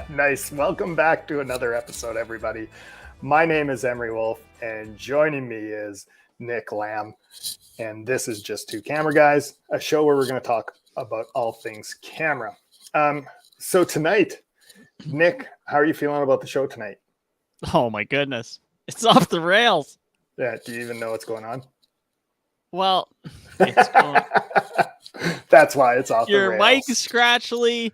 Nice. Welcome back to another episode, everybody. My name is Emery Wolf, and joining me is Nick Lamb. And this is Just Two Camera Guys, a show where we're going to talk about all things camera. So tonight, Nick, how are you feeling about the show tonight? Oh my goodness. It's off the rails. Yeah, do you even know what's going on? Well, it's going... That's why it's off the rails. Your mic is scratchly.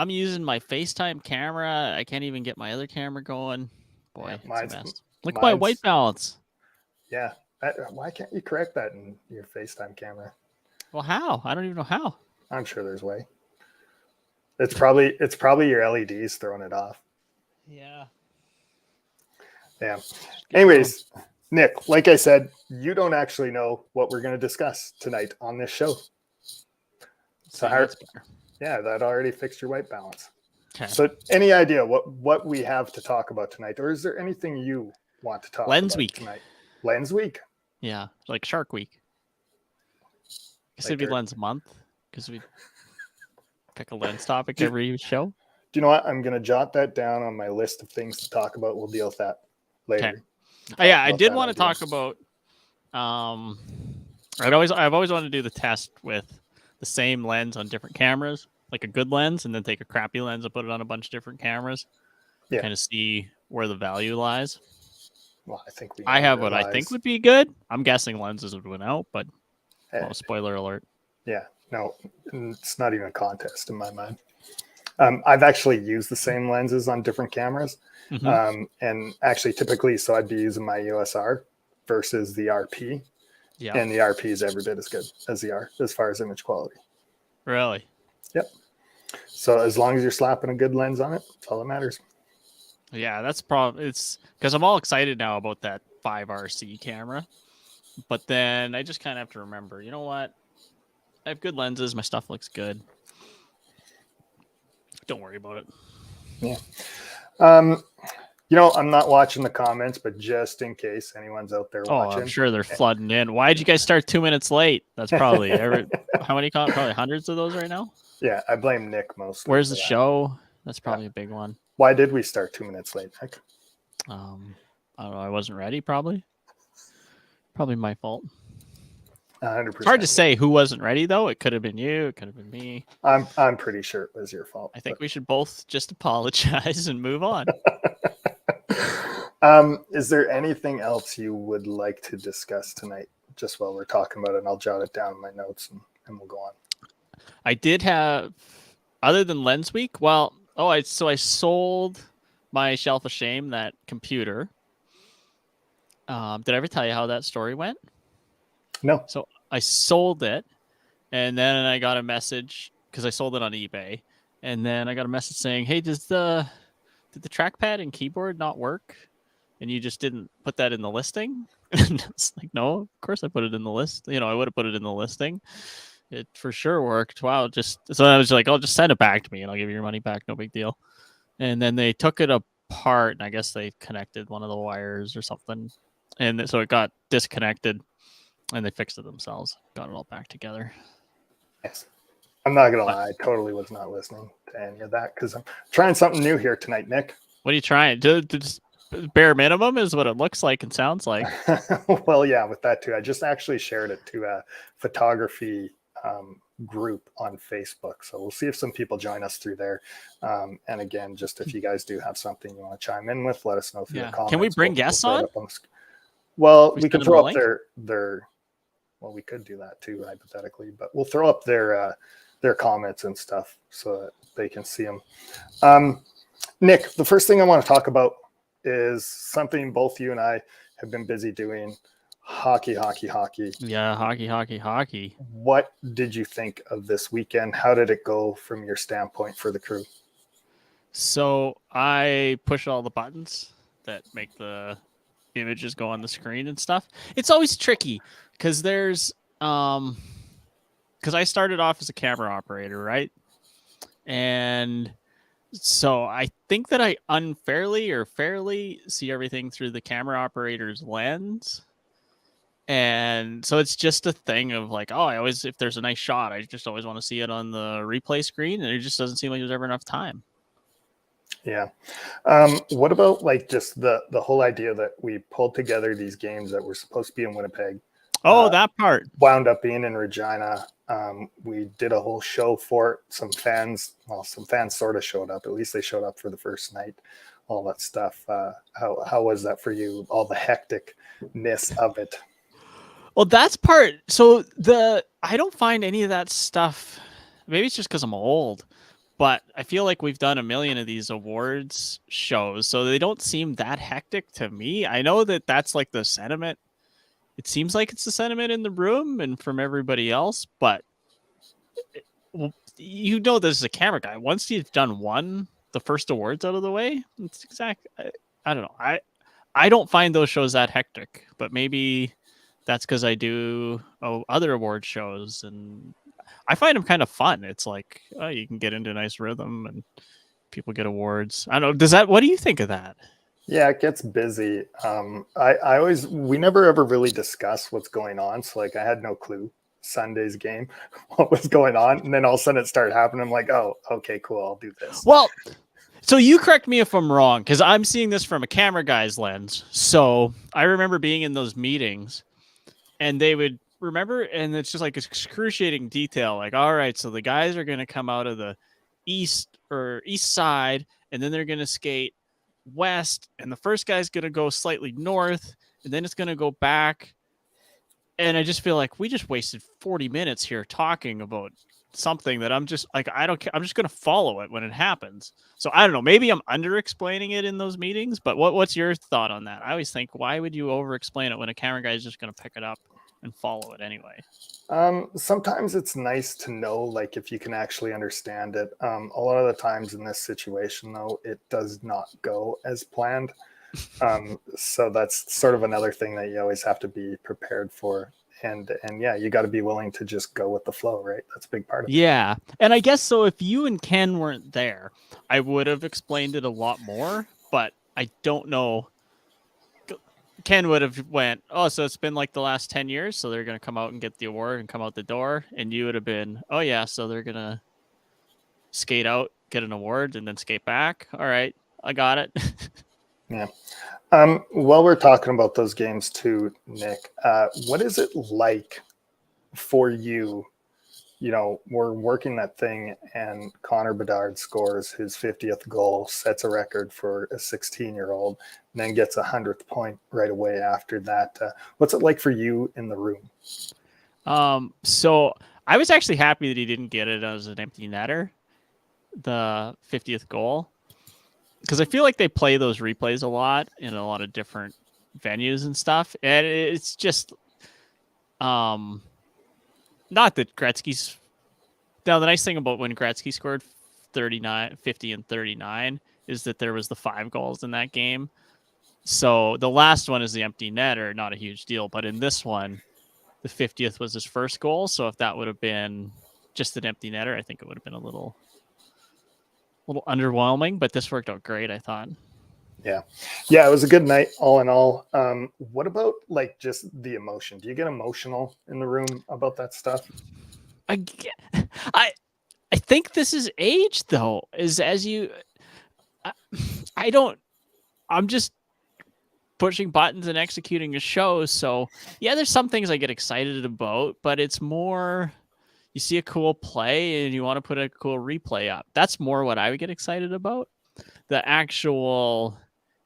I'm using my FaceTime camera. I can't even get my other camera going. Boy, yeah, it's a mess. Look at my white balance. Yeah. Why can't you correct that in your FaceTime camera? Well, how? I don't even know how. I'm sure there's a way. It's probably your LEDs throwing it off. Yeah. Yeah. Anyways, Nick, like I said, you don't actually know what we're going to discuss tonight on this show. So that already fixed your white balance. Okay. So any idea what we have to talk about tonight, or is there anything you want to talk about tonight? Lens week. Yeah, like Shark Week. I guess it'd be Lens Month because we pick a lens topic every show. Do you know what? I'm going to jot that down on my list of things to talk about. We'll deal with that later. Okay. Yeah, I did want to talk about. I've always wanted to do the test with the same lens on different cameras, like a good lens, and then take a crappy lens and put it on a bunch of different cameras. Yeah. Kind of see where the value lies. Well, I have what I think would be good. I'm guessing lenses would win out, but spoiler alert. Yeah, no, it's not even a contest in my mind. I've actually used the same lenses on different cameras. Mm-hmm. And actually typically, so I'd be using my USR versus the RP. Yeah. And the RP is every bit as good as the R as far as image quality. Really? Yep. So as long as you're slapping a good lens on it, that's all that matters. Yeah, that's probably it's because I'm all excited now about that 5RC camera. But then I just kind of have to remember, you know what? I have good lenses. My stuff looks good. Don't worry about it. Yeah. I'm not watching the comments, but just in case anyone's out there watching. I'm sure they're flooding in. Why did you guys start 2 minutes late? That's probably how many comments? Probably hundreds of those right now. Yeah, I blame Nick mostly. Where's the show? That's probably a big one. Why did we start 2 minutes late, Nick? I don't know. I wasn't ready, probably. Probably my fault. 100%. It's hard to say who wasn't ready, though. It could have been you. It could have been me. I'm pretty sure it was your fault. I think we should both just apologize and move on. Is there anything else you would like to discuss tonight, just while we're talking about it? And I'll jot it down in my notes and we'll go on. I did have, other than Lens Week, I sold my Shelf of Shame, that computer. Did I ever tell you how that story went? No. So I sold it, and then I got a message because I sold it on eBay, and then I got a message saying, "Hey, did the trackpad and keyboard not work? And you just didn't put that in the listing?" And it's like, no, of course I put it in the list. I would have put it in the listing. It for sure worked. Wow. So I was like, "I'll just send it back to me and I'll give you your money back. No big deal." And then they took it apart, and I guess they connected one of the wires or something. And so it got disconnected, and they fixed it themselves. Got it all back together. Yes. I'm not going to lie. I totally was not listening to any of that because I'm trying something new here tonight, Nick. What are you trying? Just bare minimum is what it looks like and sounds like. Well, yeah, with that too. I just actually shared it to a photography group on Facebook. So we'll see if some people join us through there. And again, just if you guys do have something you want to chime in with, let us know through the comments. Can we bring guests on? Well, we can throw up their well, we could do that too, hypothetically, but we'll throw up their comments and stuff so that they can see them. Nick, the first thing I want to talk about is something both you and I have been busy doing. Hockey. Yeah, hockey. What did you think of this weekend? How did it go from your standpoint for the crew? So I pushed all the buttons that make the images go on the screen and stuff. It's always tricky because there's because I started off as a camera operator, right? And so I think that I unfairly or fairly see everything through the camera operator's lens. And so it's just a thing of like, oh, if there's a nice shot, I just always want to see it on the replay screen, and it just doesn't seem like there's ever enough time. Yeah. What about like just the whole idea that we pulled together these games that were supposed to be in Winnipeg? Oh, that part wound up being in Regina. We did a whole show for it. Some fans sort of showed up. At least they showed up for the first night. All that stuff. How was that for you? All the hecticness of it. Well, that's part. So I don't find any of that stuff. Maybe it's just because I'm old, but I feel like we've done a million of these awards shows, so they don't seem that hectic to me. I know that that's like the sentiment. It seems like it's the sentiment in the room and from everybody else, but you know, this is a camera guy. Once you've done the first awards out of the way, it's I don't know. I don't find those shows that hectic, but maybe that's because I do other award shows, and I find them kind of fun. It's like, oh, you can get into a nice rhythm and people get awards. I don't know. What do you think of that? Yeah, it gets busy. We never ever really discuss what's going on. So like I had no clue Sunday's game, what was going on. And then all of a sudden it started happening. I'm like, oh, okay, cool. I'll do this. Well, so you correct me if I'm wrong, because I'm seeing this from a camera guy's lens. So I remember being in those meetings and they would remember, and it's just like excruciating detail. Like, all right, so the guys are going to come out of the east side, and then they're going to skate west, and the first guy's going to go slightly north, and then it's going to go back. And I just feel like we just wasted 40 minutes here talking about something that I'm just like, I don't care. I'm just going to follow it when it happens. So I don't know. Maybe I'm under explaining it in those meetings, but what's your thought on that? I always think, why would you over explain it when a camera guy is just going to pick it up and follow it anyway? Sometimes it's nice to know, like, if you can actually understand it. A lot of the times in this situation, though, it does not go as planned. So that's sort of another thing that you always have to be prepared for. And yeah, you got to be willing to just go with the flow, right? That's a big part of it. Yeah. And I guess so if you and Ken weren't there, I would have explained it a lot more, but I don't know. Ken would have went, oh, so it's been like the last 10 years, so they're going to come out and get the award and come out the door. And you would have been, oh, yeah, so they're going to skate out, get an award, and then skate back. All right, I got it. Yeah. While we're talking about those games too, Nick, what is it like for you? You know, we're working that thing and Conor Bedard scores his 50th goal, sets a record for a 16-year-old, and then gets a 100th point right away after that. What's it like for you in the room? So I was actually happy that he didn't get it as an empty netter, the 50th goal, because I feel like they play those replays a lot in a lot of different venues and stuff. And it's just, not that Gretzky's. Now, the nice thing about when Gretzky scored 39, 50, and 39 is that there was the 5 goals in that game. So the last one is the empty netter, not a huge deal. But in this one, the 50th was his first goal. So if that would have been just an empty netter, I think it would have been a little underwhelming. But this worked out great, I thought. Yeah, it was a good night all in all. What about like just the emotion? Do you get emotional in the room about that stuff? I think this is age, though, is as you, I'm just pushing buttons and executing a show. So yeah, there's some things I get excited about, but it's more, you see a cool play and you want to put a cool replay up. That's more what I would get excited about. The actual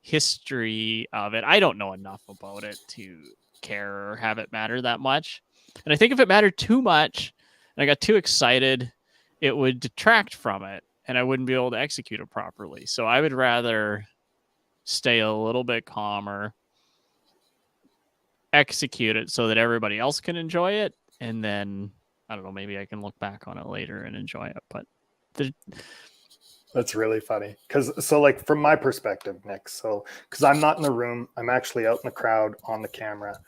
history of it, I don't know enough about it to care or have it matter that much. And I think if it mattered too much and I got too excited, it would detract from it and I wouldn't be able to execute it properly. So I would rather stay a little bit calmer, execute it so that everybody else can enjoy it, and then I don't know, maybe I can look back on it later and enjoy it. But that's really funny. So like from my perspective, Nick, because I'm not in the room, I'm actually out in the crowd on the camera.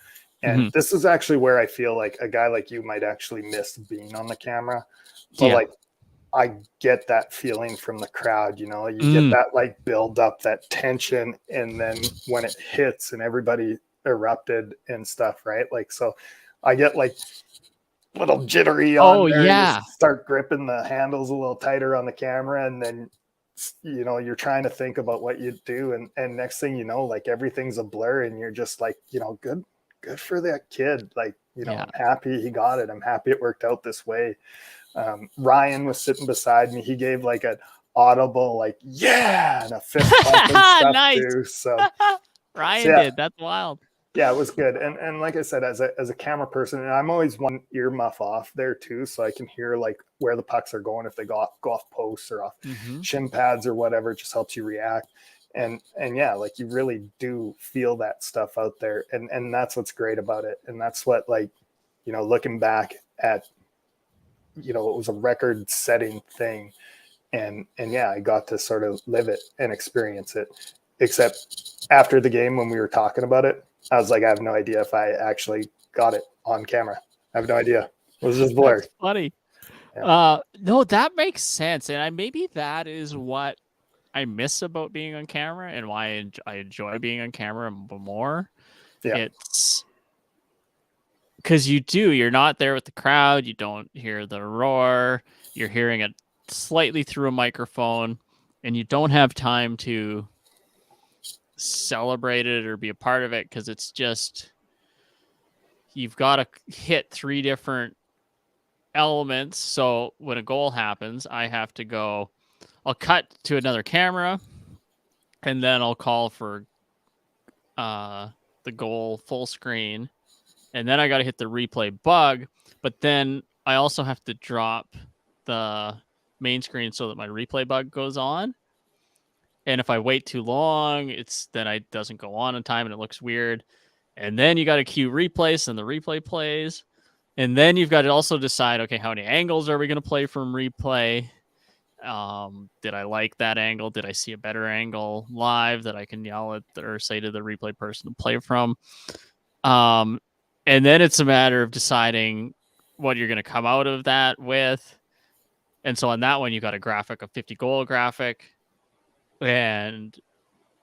And this is actually where I feel like a guy like you might actually miss being on the camera. But like, I get that feeling from the crowd, you know, you get that like build up, that tension. And then when it hits and everybody erupted and stuff, right? Like, so I get like little jittery Oh on there. yeah. You start gripping the handles a little tighter on the camera, and then you're trying to think about what you do, and next thing you know, like everything's a blur, and you're just like, good for that kid. Like, I'm happy he got it. I'm happy it worked out this way. Ryan was sitting beside me. He gave like an audible, like, yeah, and a fist bump and stuff nice. too. So Ryan did. That's wild. Yeah, it was good. And like I said, as a camera person, and I'm always one earmuff off there too, so I can hear like where the pucks are going, if they go off posts or off shin pads or whatever. It just helps you react. And yeah, like you really do feel that stuff out there. And that's what's great about it. And that's what, like, looking back at, it was a record setting thing. And yeah, I got to sort of live it and experience it. Except after the game, when we were talking about it, I was like, I have no idea if I actually got it on camera. I have no idea. It was just blurred. That's funny. Yeah. No, that makes sense. And maybe that is what I miss about being on camera and why I enjoy being on camera more. Yeah. It's because you're not there with the crowd. You don't hear the roar. You're hearing it slightly through a microphone, and you don't have time to celebrate it or be a part of it, because it's just, you've got to hit 3 different elements. So when a goal happens, I have to go, I'll cut to another camera, and then I'll call for the goal full screen, and then I got to hit the replay bug, but then I also have to drop the main screen so that my replay bug goes on. And if I wait too long, then it doesn't go on time and it looks weird. And then you got to cue replays, and the replay plays. And then you've got to also decide, okay, how many angles are we going to play from replay? Did I like that angle? Did I see a better angle live that I can yell at or say to the replay person to play from? And then it's a matter of deciding what you're going to come out of that with. And so on that one, you got a graphic, a 50 goal graphic. And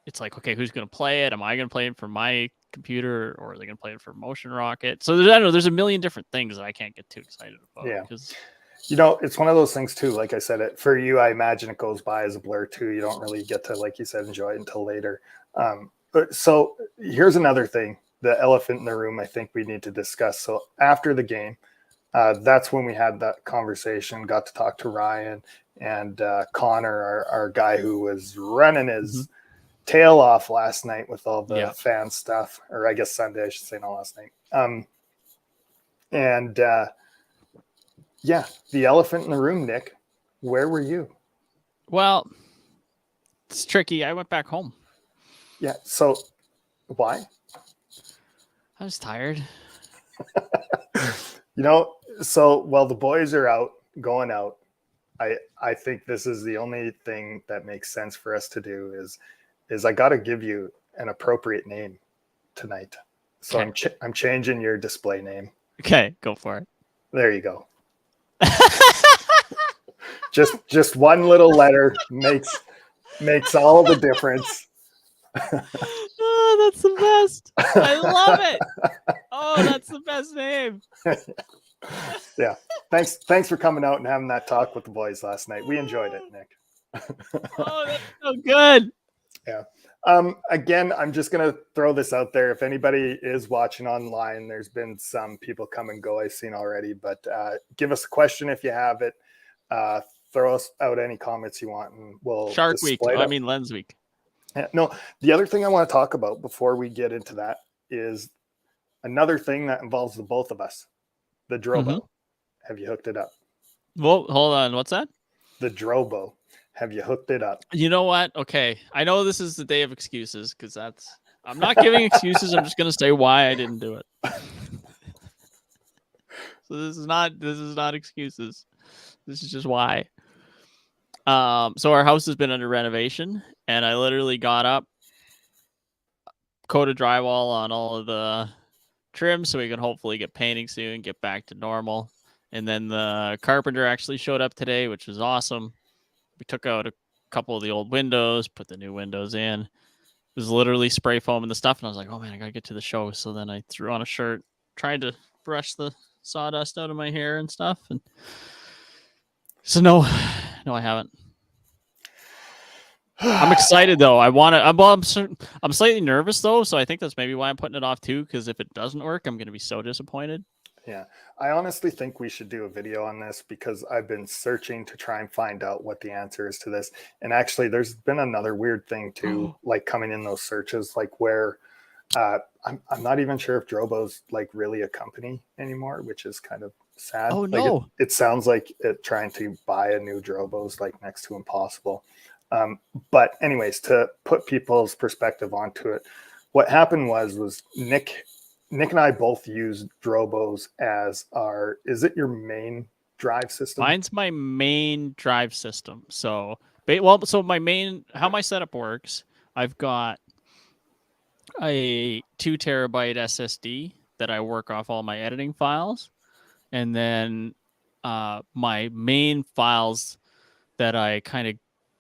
it's like, okay, who's going to play it? Am I going to play it from my computer, or are they going to play it from Motion Rocket? So there's a million different things that I can't get too excited about. Yeah. Because it's one of those things too. Like I said, for you, I imagine it goes by as a blur too. You don't really get to, like you said, enjoy it until later. But so here's another thing, the elephant in the room I think we need to discuss. So after the game, that's when we had that conversation, got to talk to Ryan and Connor, our guy who was running his tail off last night with all the fan stuff, or I guess Sunday, I should say, not last night. Yeah, the elephant in the room, Nick, where were you? Well, it's tricky. I went back home. Yeah. So why? I was tired. So while the boys are out, going out, I think this is the only thing that makes sense for us to do is I got to give you an appropriate name tonight. So okay. I'm changing your display name. Okay, go for it. There you go. just one little letter makes all the difference. Oh, that's the best. I love it. Oh, that's the best name. Yeah. Thanks for coming out and having that talk with the boys last night. We enjoyed it, Nick. Oh, that's so good. Yeah. Again, I'm just going to throw this out there. If anybody is watching online, there's been some people come and go I've seen already, but give us a question if you have it. Throw us out any comments you want, and we'll Shark Week. Lens Week. Yeah, no, the other thing I want to talk about before we get into that is another thing that involves the both of us. The Drobo. Have you hooked it up? Well, hold on. What's that? The Drobo. Have you hooked it up? You know what? Okay. I know this is the day of excuses, because I'm not giving excuses. I'm just going to say why I didn't do it. So this is not excuses. This is just why. So our house has been under renovation, and I literally got up, coated drywall on all of the trim so we can hopefully get painting soon, get back to normal. And then the carpenter actually showed up today, which was awesome. We took out a couple of the old windows, put the new windows in, was literally spray foam and the stuff, and I was like, oh man, I gotta get to the show. So then I threw on a shirt, tried to brush the sawdust out of my hair and stuff, and so no, I haven't. I'm excited though. I'm slightly nervous though, so I think that's maybe why I'm putting it off too. Because if it doesn't work, I'm gonna be so disappointed. Yeah, I honestly think we should do a video on this because I've been searching to try and find out what the answer is to this. And actually, there's been another weird thing too, like coming in those searches, like where I'm not even sure if Drobo's like really a company anymore, which is kind of sad. Oh Like no! it sounds like trying to buy a new Drobo's like next to impossible. But anyways, to put people's perspective onto it, what happened was Nick and I both use Drobos as our, is it your main drive system? Mine's my main drive system. So, so how my setup works, I've got a 2 terabyte SSD that I work off all my editing files. And then my main files that I kind of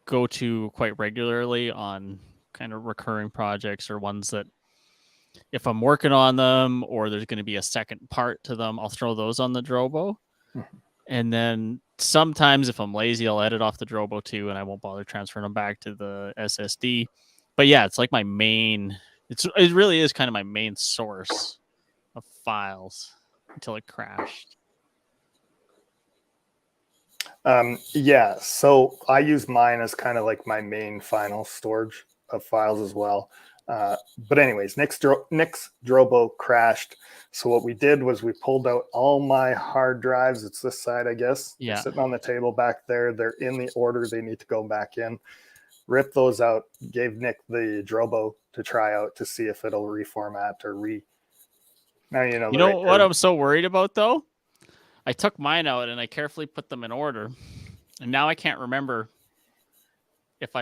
go to quite regularly on kind of recurring projects or ones that if I'm working on them or there's going to be a second part to them, I'll throw those on the Drobo. Mm-hmm. And then sometimes if I'm lazy, I'll edit off the Drobo too, and I won't bother transferring them back to the SSD. But yeah, it's like my main, it really is kind of my main source of files until it crashed. Yeah, so I use mine as kind of like my main final storage of files as well. But anyways, Nick's Drobo crashed. So what we did was we pulled out all my hard drives. It's this side, I guess. Yeah. They're sitting on the table back there. They're in the order they need to go back in. Rip those out. Gave Nick the Drobo to try out to see if it'll reformat or Now you know. You know what I'm so worried about though? I took mine out and I carefully put them in order, and now I can't remember if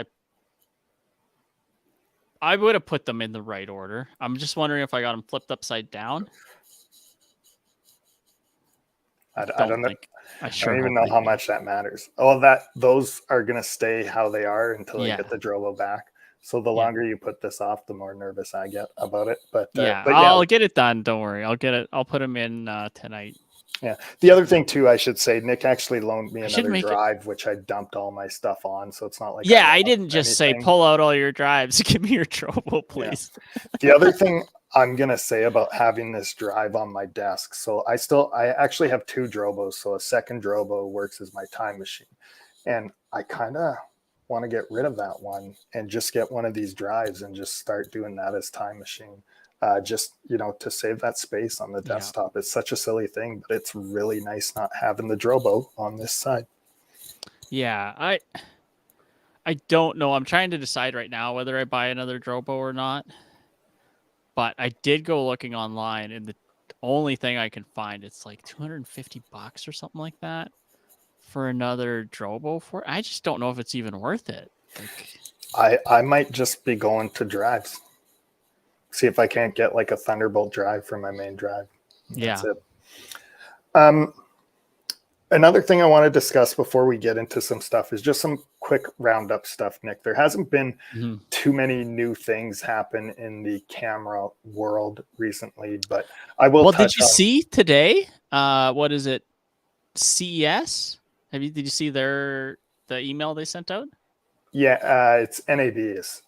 I would have put them in the right order. I'm just wondering if I got them flipped upside down. I don't know. I don't even know how much that matters. Oh, those are going to stay how they are until I get the Drobo back. So the longer you put this off, the more nervous I get about it. But I'll get it done. Don't worry. I'll get it. I'll put them in tonight. Yeah. The other thing too, I should say, Nick actually loaned me another drive, which I dumped all my stuff on. So it's not like I didn't just say pull out all your drives. Give me your Drobo, please. Yeah. The other thing I'm gonna say about having this drive on my desk. So I actually have 2 Drobos. So a second Drobo works as my time machine, and I kind of want to get rid of that one and just get one of these drives and just start doing that as time machine. Just, to save that space on the desktop. It's such a silly thing, but it's really nice not having the Drobo on this side. Yeah, I don't know. I'm trying to decide right now whether I buy another Drobo or not. But I did go looking online, and the only thing I can find, it's like $250 or something like that for another Drobo. I just don't know if it's even worth it. I might just be going to drives. See if I can't get like a Thunderbolt drive for my main drive. That's it. Another thing I want to discuss before we get into some stuff is just some quick roundup stuff, Nick. There hasn't been too many new things happen in the camera world recently, but I will. Well, did you see today? What is it? CES? Did you see the email they sent out? Yeah, it's NAB is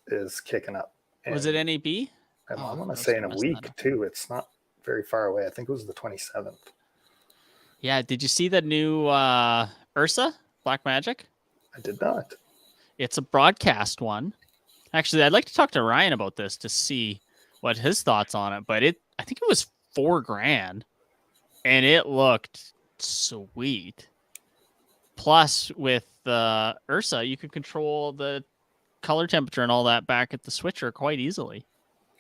kicking up. Was it NAB? I want to say in a week too. It's not very far away. I think it was the 27th. Yeah. Did you see the new Ursa Blackmagic? I did not. It's a broadcast one. Actually, I'd like to talk to Ryan about this to see what his thoughts on it. But I think it was $4,000, and it looked sweet. Plus, with the Ursa, you could control the color temperature and all that back at the switcher quite easily.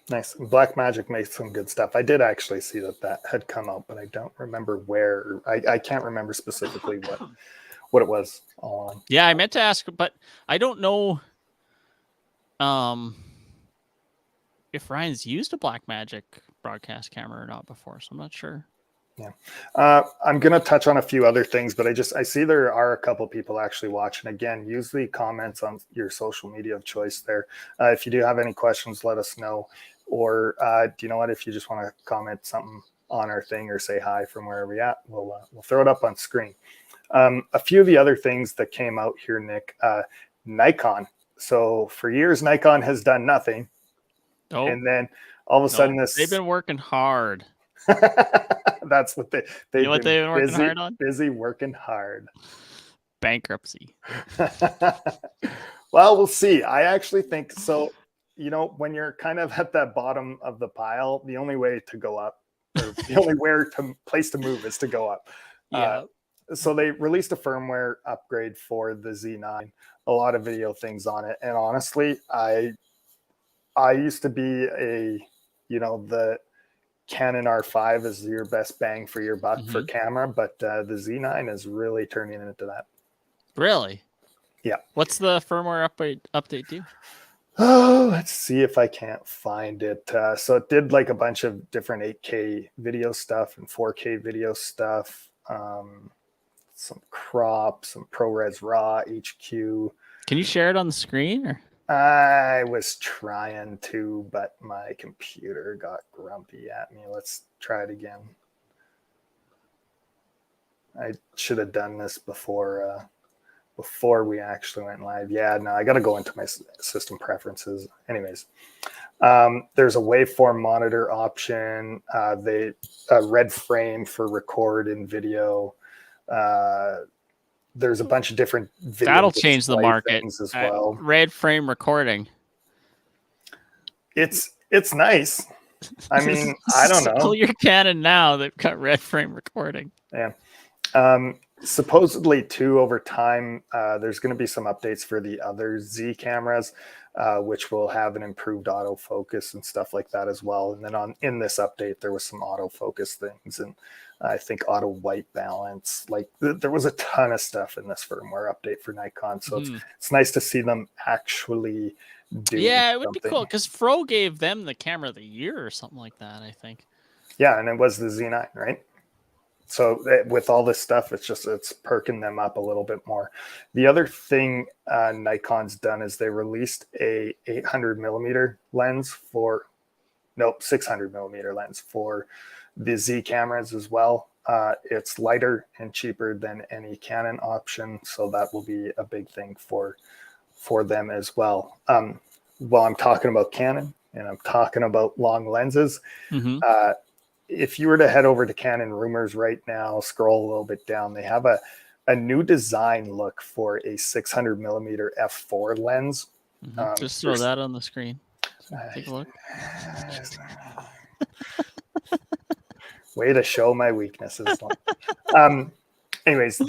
Nice. Blackmagic makes some good stuff. I did actually see that had come out, but I don't remember where. I can't remember specifically what it was on. Yeah, I meant to ask, but I don't know if Ryan's used a Blackmagic broadcast camera or not before, so I'm not sure. I'm going to touch on a few other things, but I see there are a couple people actually watching. Again, use the comments on your social media of choice there. If you do have any questions, let us know. Or do you know what? If you just want to comment something on our thing or say hi from wherever we're at, we'll throw it up on screen. A few of the other things that came out here, Nick, Nikon. So for years, Nikon has done nothing. Oh, and then all of a sudden they've been working hard. That's what they've been working hard on? Busy working hard. Bankruptcy. Well, we'll see. I actually think so. When you're kind of at that bottom of the pile, the only way to go up, or the only place to move is to go up. Yeah. So they released a firmware upgrade for the Z9, a lot of video things on it. And honestly, I used to be the Canon R5 is your best bang for your buck for camera, but the Z9 is really turning into that. Really? Yeah. What's the firmware update do? Oh, let's see if I can't find it. So it did like a bunch of different 8K video stuff and 4K video stuff. Some crop, some ProRes RAW, HQ. Can you share it on the screen? Or? I was trying to, but my computer got grumpy at me. Let's try it again. I should have done this before we actually went live. Yeah, no, I got to go into my system preferences. Anyways, there's a waveform monitor option. Red frame for record and video. There's a bunch of different video that'll change the market as well. Red frame recording. It's nice. I mean, I don't know. Pull your Canon now. They've got red frame recording. Yeah. Supposedly too, over time, there's going to be some updates for the other Z cameras, which will have an improved autofocus and stuff like that as well. And then in this update, there was some autofocus things and I think auto white balance. Like there was a ton of stuff in this firmware update for Nikon. So it's nice to see them actually do. Yeah, it would be cool because Fro gave them the camera of the year or something like that, I think. Yeah, and it was the Z9, right? So with all this stuff, it's perking them up a little bit more. The other thing Nikon's done is they released a 600 millimeter lens for the Z cameras as well. It's lighter and cheaper than any Canon option, so that will be a big thing for them as well. While I'm talking about Canon and I'm talking about long lenses, if you were to head over to Canon Rumors right now, scroll a little bit down, they have a new design look for a 600 millimeter f4 lens. Just throw that on the screen. Take a look. Way to show my weaknesses. Anyways,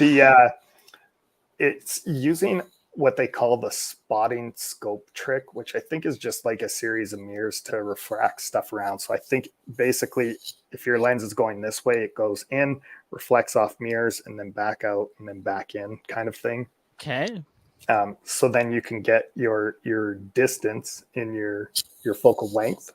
it's using what they call the spotting scope trick, which I think is just like a series of mirrors to refract stuff around. So I think basically if your lens is going this way, it goes in, reflects off mirrors, and then back out and then back in kind of thing. Okay. So then you can get your distance in your focal length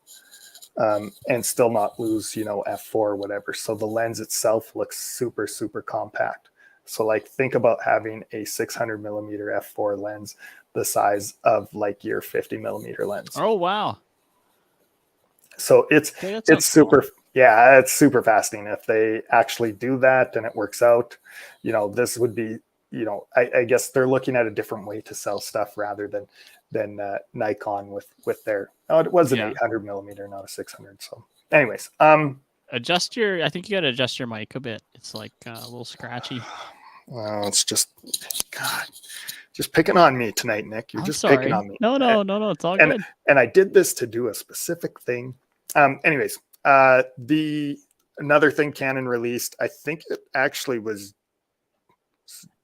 and still not lose, f4 or whatever. So the lens itself looks super, super compact. So like think about having a 600 millimeter f4 lens the size of like your 50 millimeter lens. Oh, wow. So it's super, cool. Yeah, it's super fascinating. If they actually do that and it works out, this would be, I guess they're looking at a different way to sell stuff rather than Nikon with their, it was an 800 millimeter, not a 600. So anyways, I think you got to adjust your mic a bit. It's like a little scratchy. Well, it's just picking on me tonight, Nick. You're picking on me. No, it's all good. And I did this to do a specific thing. Anyways, another thing Canon released, I think it actually was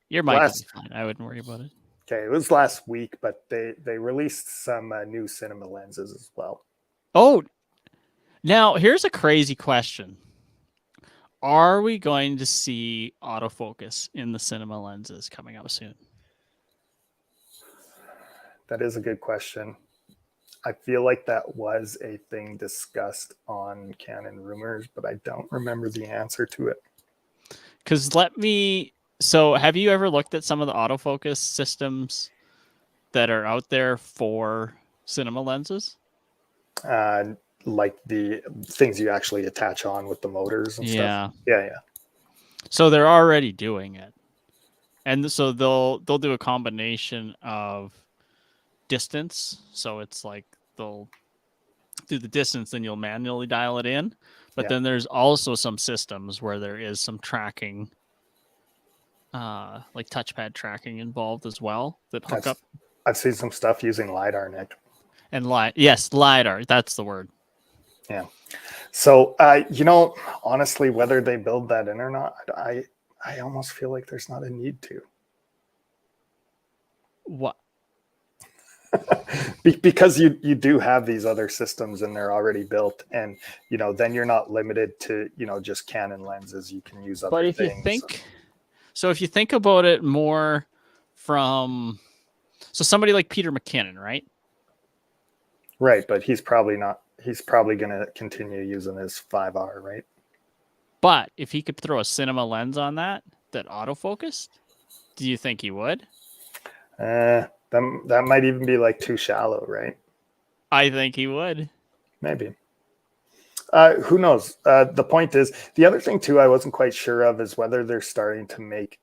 your mic is fine. I wouldn't worry about it. Okay, it was last week, but they released some new cinema lenses as well. Oh, now here's a crazy question. Are we going to see autofocus in the cinema lenses coming up soon? That is a good question. I feel like that was a thing discussed on Canon Rumors, but I don't remember the answer to it. Because so have you ever looked at some of the autofocus systems that are out there for cinema lenses? Like the things you actually attach on with the motors and stuff. Yeah. So they're already doing it. And so they'll do a combination of distance. So it's like they'll do the distance, then you'll manually dial it in. But then there's also some systems where there is some tracking, like touchpad tracking involved as well that hook up. I've seen some stuff using LiDAR, Nick. And LiDAR, that's the word. Yeah. So, honestly, whether they build that in or not, I almost feel like there's not a need to. What? Because you do have these other systems and they're already built, and then you're not limited to just Canon lenses. You can use other things. If you think about it more from somebody like Peter McKinnon, right? Right, but he's probably going to continue using his 5R, right? But if he could throw a cinema lens on that autofocused, do you think he would? That might even be like too shallow, right? I think he would. Maybe. Who knows? The point is, the other thing too I wasn't quite sure of is whether they're starting to make,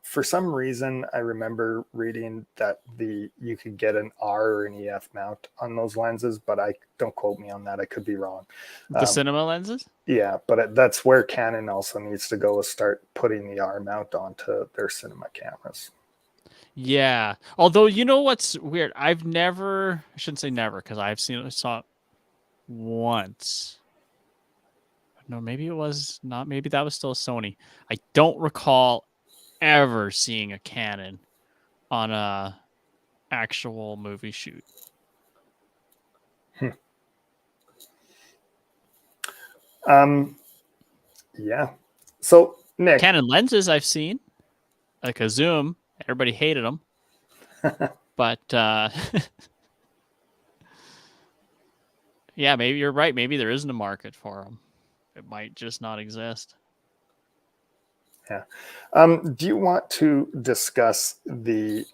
for some reason I remember reading that you could get an R or an EF mount on those lenses, but don't quote me on that. I could be wrong. The cinema lenses? Yeah, but that's where Canon also needs to go, is start putting the R mount onto their cinema cameras. Yeah. Although, you know what's weird? I shouldn't say never, because I saw it once. No, maybe it was not. Maybe that was still a Sony. I don't recall ever seeing a Canon on a actual movie shoot. Yeah. So, Nick, Canon lenses I've seen, like a zoom. Everybody hated them. But yeah, maybe you're right. Maybe there isn't a market for them. It might just not exist. Yeah. Do you want to discuss the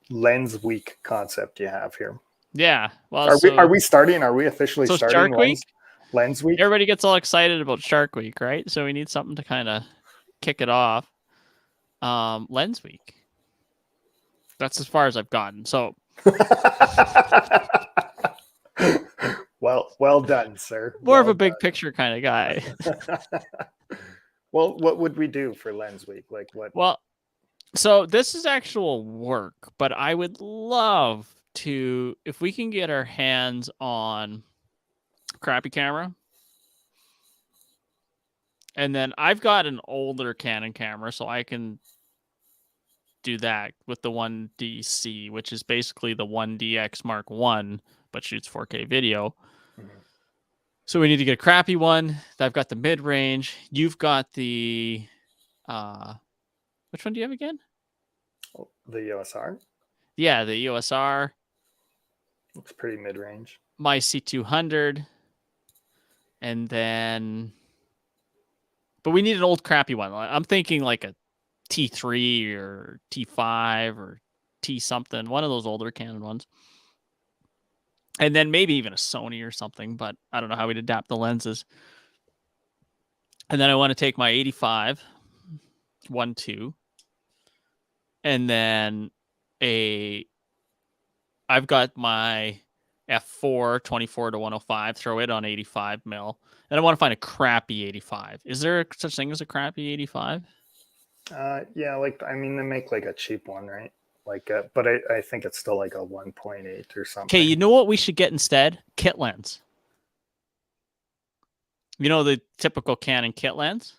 lens week concept you have here? Yeah. Well, are we starting? Are we officially starting Shark Week? Lens week? Everybody gets all excited about Shark Week, right? So we need something to kind of kick it off. Lens week. That's as far as I've gotten. So well done, sir. More of a big picture kind of guy. Well, what would we do for Lens Week? Like what? Well, so this is actual work, but I would love to, if we can get our hands on a crappy camera. And then I've got an older Canon camera, so I can do that with the 1DC, which is basically the 1DX Mark 1, but shoots 4K video. Mm-hmm. So we need to get a crappy one. I've got the mid-range. You've got the... which one do you have again? The EOSR? Yeah, the EOSR. It's pretty mid-range. My C200. And then... But we need an old crappy one. I'm thinking like a T3 or T5 or T something. One of those older Canon ones. And then maybe even a Sony or something, but I don't know how we'd adapt the lenses. And then I want to take my 85 1.2, and then I've got my f4 24 to 105. Throw it on 85 mil, and I want to find a crappy 85. Is there such thing as a crappy 85? Yeah, they make like a cheap one, right? But I think it's still like a 1.8 or something. Okay, you know what we should get instead? Kit lens. You know, the typical Canon kit lens?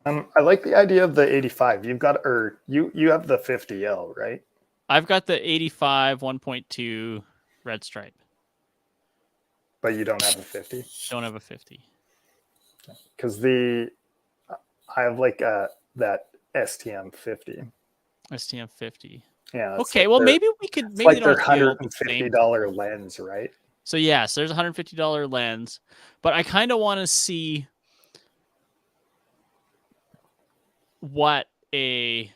I like the idea of the 85. You have the 50L, right? I've got the 85 1.2 red stripe. But you don't have a 50? Don't have a 50. Because I have like that STM 50. STM 50. Yeah. Okay, well maybe we could it's maybe like they their don't have to be all the same. $150 lens, right? So yes, there's a $150 lens, but I kind of want to see what a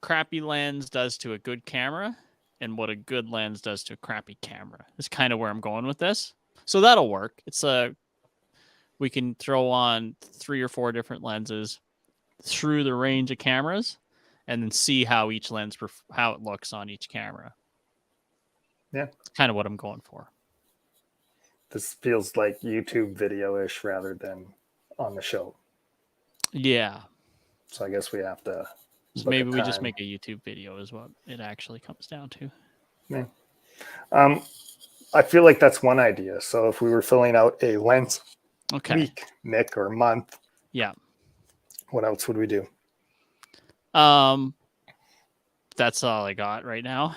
crappy lens does to a good camera and what a good lens does to a crappy camera. Is kind of where I'm going with this. So that'll work. We can throw on 3 or 4 different lenses through the range of cameras and then see how each lens how it looks on each camera. Yeah. It's kind of what I'm going for. This feels like YouTube video-ish rather than on the show. Yeah. So I guess we have to. So maybe we just make a YouTube video is what it actually comes down to. Yeah. I feel like that's one idea. So if we were filling out a lens week, Nick, or month, yeah. What else would we do? That's all I got right now.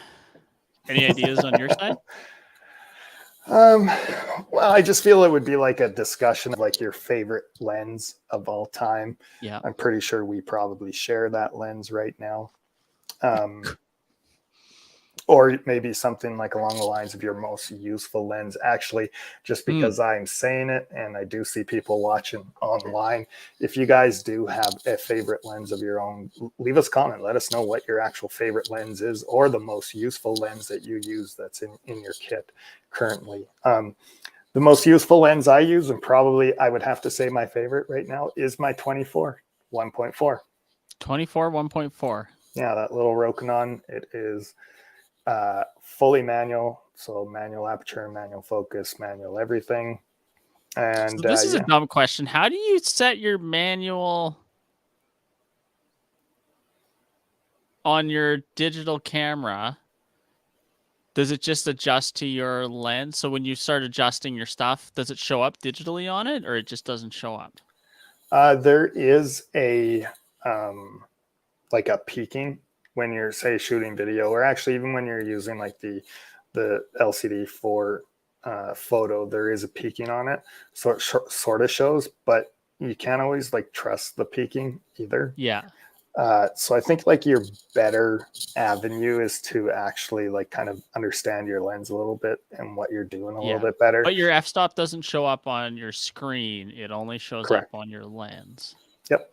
Any ideas on your side? Well, I just feel it would be like a discussion of like your favorite lens of all time. Yeah. I'm pretty sure we probably share that lens right now. Or maybe something like along the lines of your most useful lens. Actually, just because I'm saying it and I do see people watching online, if you guys do have a favorite lens of your own, leave us a comment. Let us know what your actual favorite lens is or the most useful lens that you use that's in your kit currently. The most useful lens I use, and probably I would have to say my favorite right now, is my 24 1.4. 24 1.4. Yeah, that little Rokinon. It is fully manual, so manual aperture, manual focus, manual everything. And so this is a dumb question. How do you set your manual on your digital camera? Does it just adjust to your lens? So when you start adjusting your stuff, does it show up digitally on it, or it just doesn't show up? There is a like a peaking when you're, say, shooting video, or actually even when you're using like the LCD for photo, there is a peaking on it, so it sort of shows, but you can't always like trust the peaking either. Yeah. So I think like your better avenue is to actually like kind of understand your lens a little bit and what you're doing a little bit better. But your f-stop doesn't show up on your screen. It only shows up on your lens. Yep.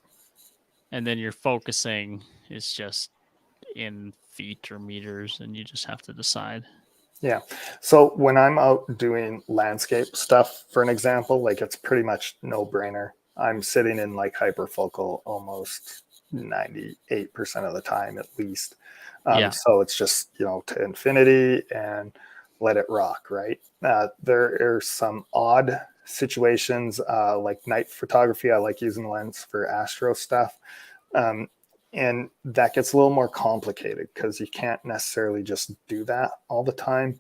And then your focusing is just in feet or meters, and you just have to decide. Yeah. So when I'm out doing landscape stuff, for an example, like it's pretty much no brainer. I'm sitting in like hyperfocal almost 98% of the time at least. So it's just, to infinity and let it rock, right? There are some odd situations like night photography. I like using the lens for astro stuff. And that gets a little more complicated because you can't necessarily just do that all the time.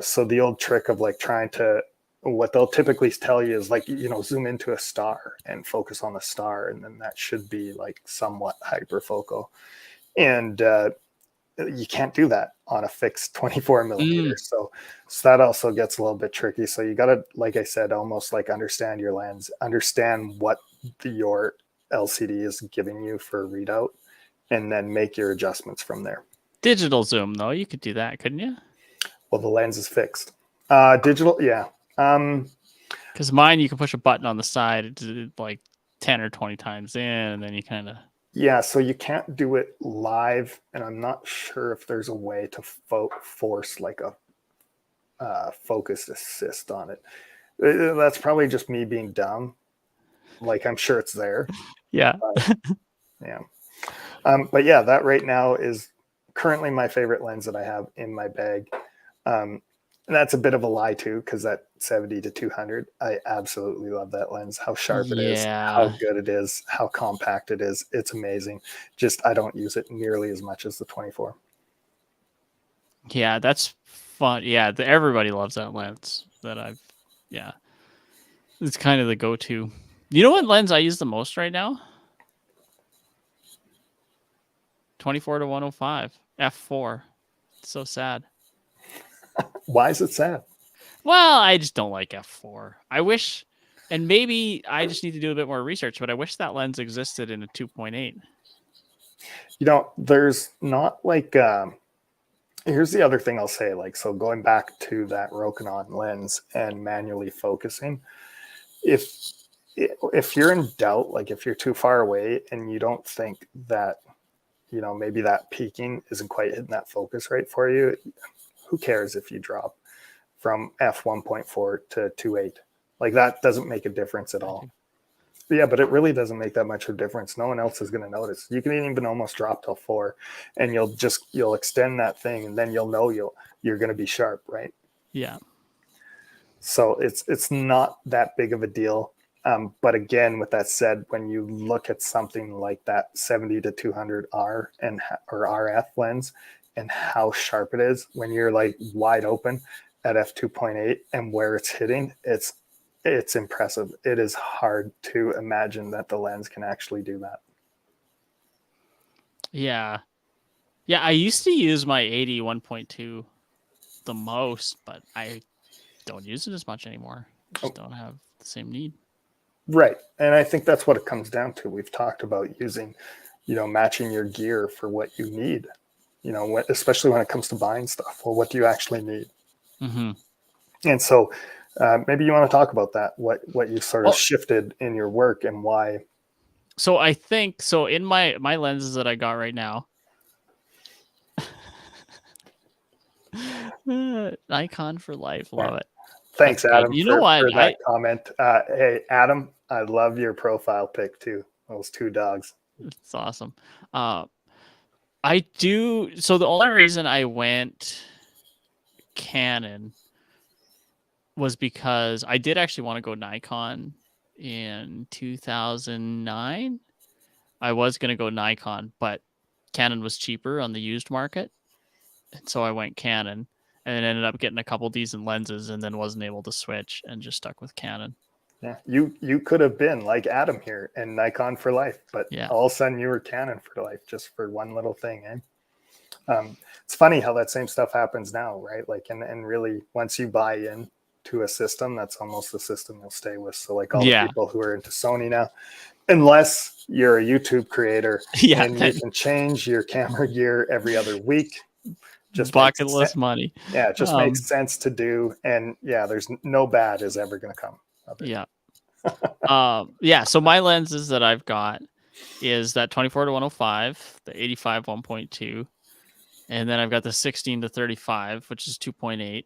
So the old trick of like what they'll typically tell you is like, zoom into a star and focus on the star. And then that should be like somewhat hyperfocal. And you can't do that on a fixed 24 millimeter. So that also gets a little bit tricky. So you got to, like I said, almost like understand your lens, understand what your LCD is giving you for a readout, and then make your adjustments from there. Digital zoom, though, you could do that, couldn't you? Well, the lens is fixed. Digital, yeah. Because mine, you can push a button on the side like 10 or 20 times in, and then you kind of... Yeah, so you can't do it live, and I'm not sure if there's a way to force like a focus assist on it. That's probably just me being dumb. Like, I'm sure it's there. Yeah. Yeah. But yeah, that right now is currently my favorite lens that I have in my bag. And that's a bit of a lie too, because that 70 to 200, I absolutely love that lens. How sharp it is, how good it is, how compact it is. It's amazing. Just I don't use it nearly as much as the 24. Yeah, that's fun. Yeah, everybody loves that lens. It's kind of the go-to. You know what lens I use the most right now? 24 to 105 f4. It's so sad. Why is it sad? Well, I just don't like f4. I wish, and maybe I just need to do a bit more research, but I wish that lens existed in a 2.8. There's not like, here's the other thing I'll say, like, so going back to that Rokinon lens and manually focusing, if you're in doubt, like if you're too far away and you don't think that, maybe that peaking isn't quite hitting that focus rate for you, who cares if you drop from f1.4 to 2.8? Like, that doesn't make a difference at all. Yeah, but it really doesn't make that much of a difference. No one else is going to notice. You can even almost drop till 4, and you'll extend that thing, and then you'll know you're going to be sharp, right? Yeah. So it's not that big of a deal. But again, with that said, when you look at something like that 70 to 200 R or RF lens, and how sharp it is when you're like wide open at f2.8 and where it's hitting, it's impressive. It is hard to imagine that the lens can actually do that. Yeah. Yeah, I used to use my 80 1.2 the most, but I don't use it as much anymore. I just don't have the same need. Right. And I think that's what it comes down to. We've talked about using, matching your gear for what you need, especially when it comes to buying stuff. Well, what do you actually need? Mm-hmm. And so maybe you want to talk about that, what you sort of shifted in your work and why. So I think, in my lenses that I got right now, Nikon for life. Love it. Thanks, Adam, for that comment. Hey, Adam, I love your profile pic too. Those 2 dogs. It's awesome. I do. So the only reason I went Canon was because I did actually want to go Nikon in 2009. I was going to go Nikon, but Canon was cheaper on the used market. And so I went Canon and ended up getting a couple decent lenses and then wasn't able to switch and just stuck with Canon. Yeah, you could have been like Adam here and Nikon for life, but all of a sudden you were Canon for life just for one little thing, eh? It's funny how that same stuff happens now, right? Like, and really, once you buy in to a system, that's almost the system you'll stay with. So like all the people who are into Sony now, unless you're a YouTube creator and you can change your camera gear every other week, just bucket list money. Yeah, it just makes sense to do. And yeah, there's no bad is ever going to come of it. Yeah. So my lenses that I've got is that 24 to 105, the 85 1.2, and then I've got the 16 to 35, which is 2.8,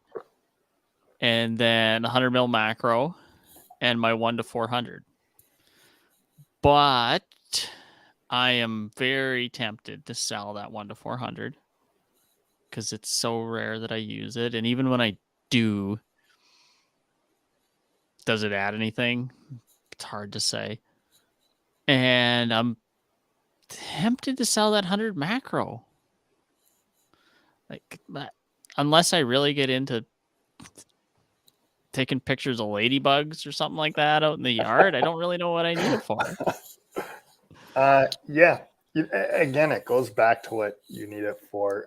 and then 100 mil macro, and my 1 to 400. But I am very tempted to sell that 1 to 400 because it's so rare that I use it, and even when I do, does it add anything? It's hard to say. And I'm tempted to sell that 100 macro. Like, unless I really get into taking pictures of ladybugs or something like that out in the yard, I don't really know what I need it for. Yeah. Again, it goes back to what you need it for.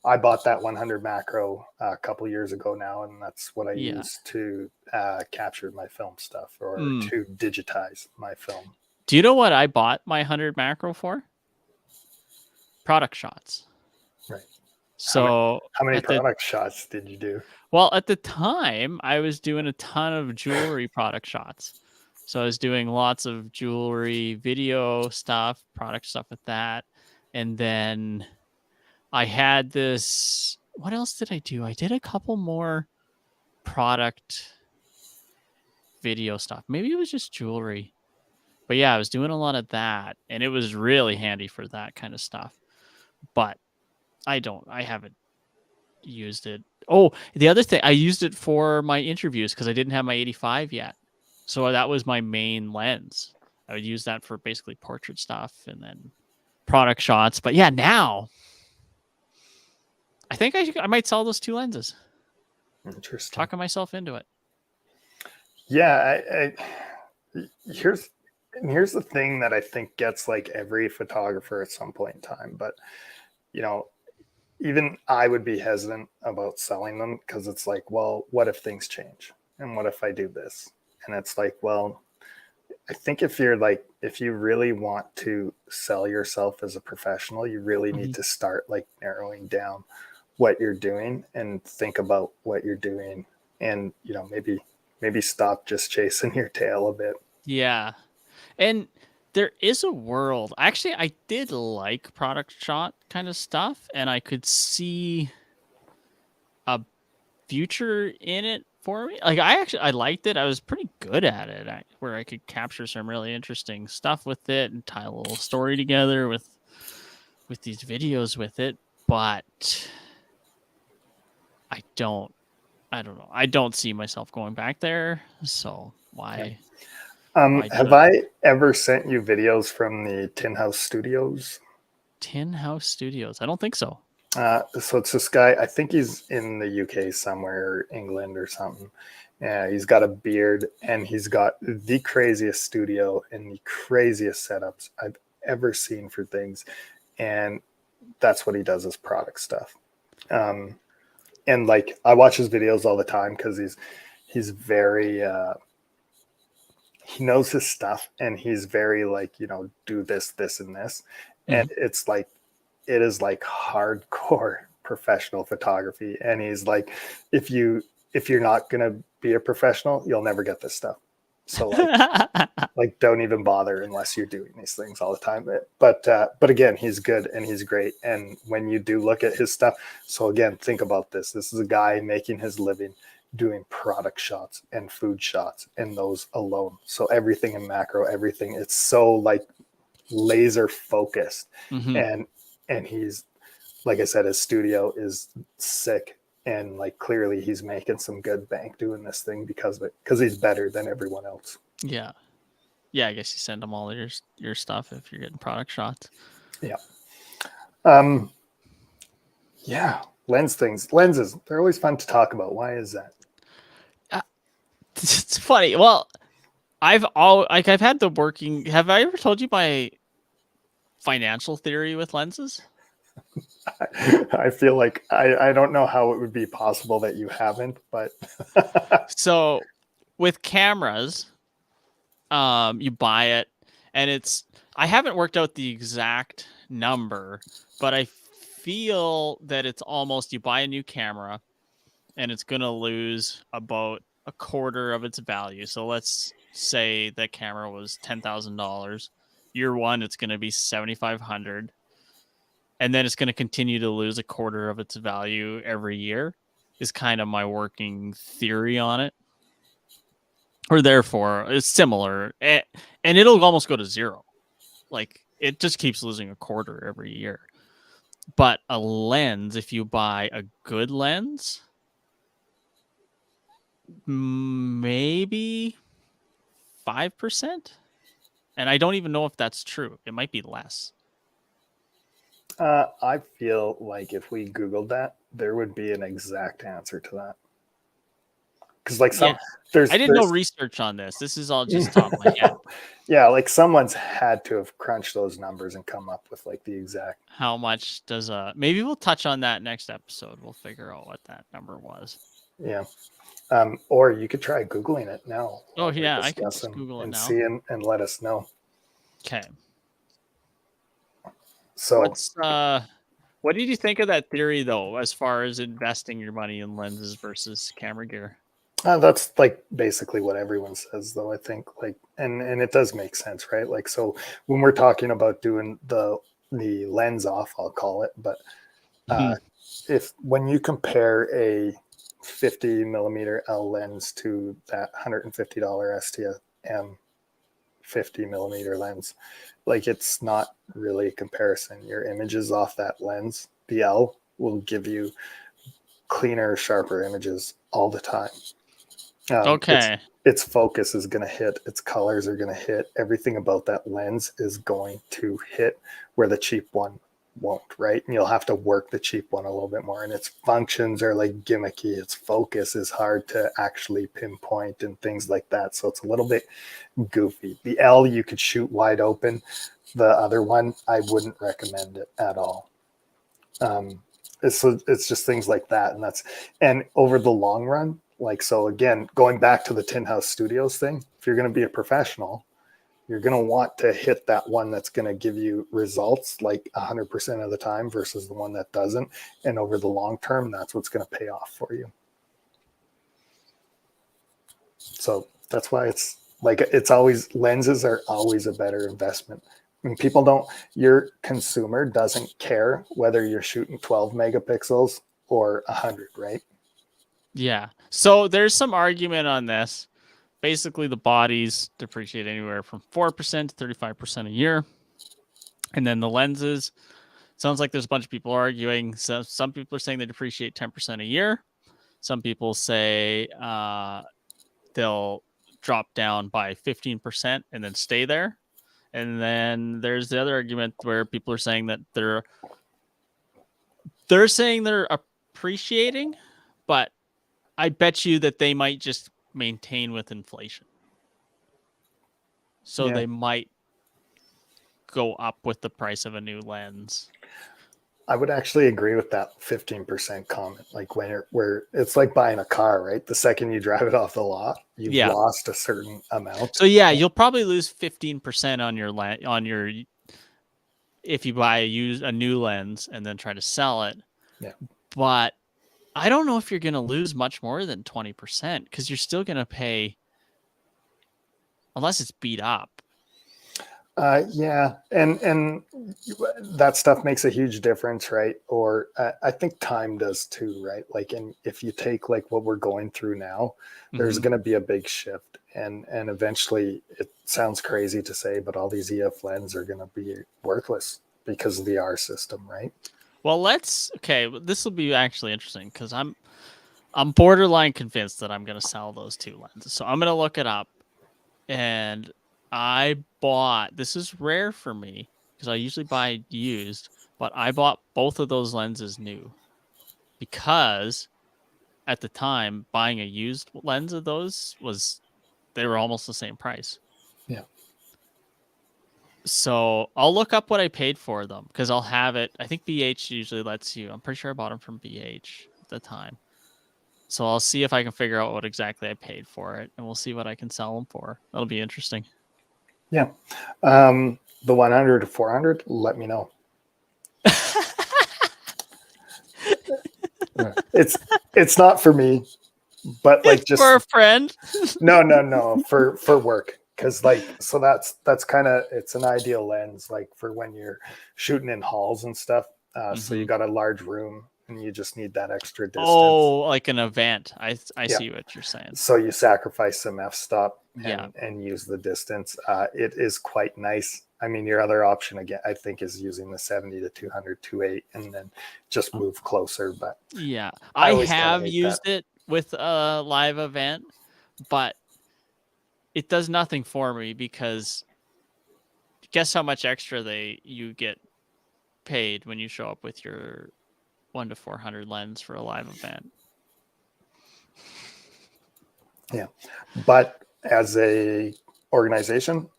I bought that 100 macro a couple years ago now, and that's what I use to capture my film stuff or to digitize my film. Do you know what I bought my 100 macro for? Product shots. Right. So how many product shots did you do? Well, at the time, I was doing a ton of jewelry product shots. So I was doing lots of jewelry, video stuff, product stuff with that. And then I had this, what else did I do? I did a couple more product video stuff. Maybe it was just jewelry. But yeah, I was doing a lot of that. And it was really handy for that kind of stuff. But I haven't used it. Oh, the other thing, I used it for my interviews because I didn't have my 85 yet. So that was my main lens. I would use that for basically portrait stuff and then product shots. But yeah, now I think I might sell those 2 lenses. Interesting. Talking myself into it. Yeah, here's the thing that I think gets like every photographer at some point in time. But even I would be hesitant about selling them because it's like, well, what if things change? And what if I do this? And it's like, well, I think if you really want to sell yourself as a professional, you really need to start like narrowing down what you're doing and think about what you're doing, and maybe stop just chasing your tail a bit. Yeah. And there is a world. Actually, I did like product shot kind of stuff, and I could see a future in it for me. Like I liked it. I was pretty good at it, where I could capture some really interesting stuff with it and tie a little story together with these videos with it. But I don't know. I don't see myself going back there. So why? Have I ever sent you videos from the Tin House Studios? Tin House Studios? I don't think so. So it's this guy, I think he's in the UK somewhere, or England or something. Yeah, he's got a beard and he's got the craziest studio and the craziest setups I've ever seen for things. And that's what he does, is product stuff. And like, I watch his videos all the time because he's very, he knows his stuff, and he's very like, do this, this, and this. And it's like, it is like hardcore professional photography. And he's like, if you're not going to be a professional, you'll never get this stuff. So like don't even bother unless you're doing these things all the time. But again, he's good and he's great. And when you do look at his stuff, so again, think about this. This is a guy making his living doing product shots and food shots and those alone. So everything in macro, everything, it's so like laser focused. And he's, like I said, his studio is sick, and like clearly he's making some good bank doing this thing because of it, because he's better than everyone else. Yeah, I guess you send them all your stuff if you're getting product shots. Yeah, lenses, they're always fun to talk about. Why is that? It's funny. Well, I've had the working. Have I ever told you my financial theory with lenses? I feel like I don't know how it would be possible that you haven't, but so with cameras, you buy it, and I haven't worked out the exact number, but I feel that it's almost, you buy a new camera and it's going to lose about a quarter of its value. So let's say the camera was $10,000. Year one, it's going to be $7,500. And then it's going to continue to lose a quarter of its value every year, is kind of my working theory on it. Or therefore, it's similar. And it'll almost go to zero. Like, it just keeps losing a quarter every year. But a lens, if you buy a good lens, maybe 5%. And I don't even know if that's true. It might be less. I feel like if we Googled that, there would be an exact answer to that. Because like I did no research on this. This is all just top of my head. Yeah, like someone's had to have crunched those numbers and come up with like the exact. How much does maybe we'll touch on that next episode. We'll figure out what that number was. Yeah. Or you could try Googling it now. Oh yeah, I can just Google it now. See and let us know. Okay. So what did you think of that theory though, as far as investing your money in lenses versus camera gear? That's like basically what everyone says though, I think, like, and it does make sense, right? Like, so when we're talking about doing the lens off, I'll call it, but when you compare a 50 millimeter L lens to that $150 STM 50 millimeter lens, like, it's not really a comparison. Your images off that lens, the L, will give you cleaner, sharper images all the time. Okay. Its focus is going to hit, its colors are going to hit, everything about that lens is going to hit where the cheap one won't, right? And you'll have to work the cheap one a little bit more, and its functions are like gimmicky. Its focus is hard to actually pinpoint and things like that. So it's a little bit goofy. The L, you could shoot wide open. The other one, I wouldn't recommend it at all. It's just things like that. And over the long run, like, so again, going back to the Tin House Studios thing, if you're going to be a professional, You're going to want to hit that one that's going to give you results like 100% of the time versus the one that doesn't. And over the long term, that's what's going to pay off for you. So that's why it's like, it's always, lenses are always a better investment. I mean, people don't, your consumer doesn't care whether you're shooting 12 megapixels or 100, right? Yeah. So there's some argument on this. Basically, the bodies depreciate anywhere from 4% to 35% a year. And then the lenses, sounds like there's a bunch of people arguing. So some people are saying they depreciate 10% a year. Some people say they'll drop down by 15% and then stay there. And then there's the other argument where people are saying that they're saying they're appreciating, but I bet you that they might just maintain with inflation. So they might go up with the price of a new lens. I would actually agree with that 15% comment. Like where it's like buying a car, right? The second you drive it off the lot, you've lost a certain amount. So you'll probably lose 15% on your if you buy a new lens and then try to sell it. Yeah. But I don't know if you're going to lose much more than 20% because you're still going to pay unless it's beat up. Yeah, and that stuff makes a huge difference, right? Or I think time does too, right? Like, if you take like what we're going through now, there's going to be a big shift, and eventually, it sounds crazy to say, but all these EF lenses are going to be worthless because of the R system, right? Well, this will be actually interesting because I'm borderline convinced that I'm going to sell those two lenses, so I'm going to look it up, and this is rare for me because I usually buy used, but I bought both of those lenses new because at the time buying a used lens of those they were almost the same price. Yeah. So I'll look up what I paid for them because I'll have it. I think BH usually lets you. I'm pretty sure I bought them from BH at the time. So I'll see if I can figure out what exactly I paid for it, and we'll see what I can sell them for. That'll be interesting. Yeah. The 100 to 400, let me know. It's not for me, but like just for a friend. No, for work. Cause so that's kind of, it's an ideal lens, like for when you're shooting in halls and stuff. So you got a large room and you just need that extra distance. Oh, like an event. I see what you're saying. So you sacrifice some f-stop and use the distance. It is quite nice. I mean, your other option again, I think, is using the 70 to 200 2.8 and then just move closer. But yeah, I have used it with a live event, but it does nothing for me because guess how much extra you get paid when you show up with your 1 to 400 lens for a live event. Yeah, but as a organization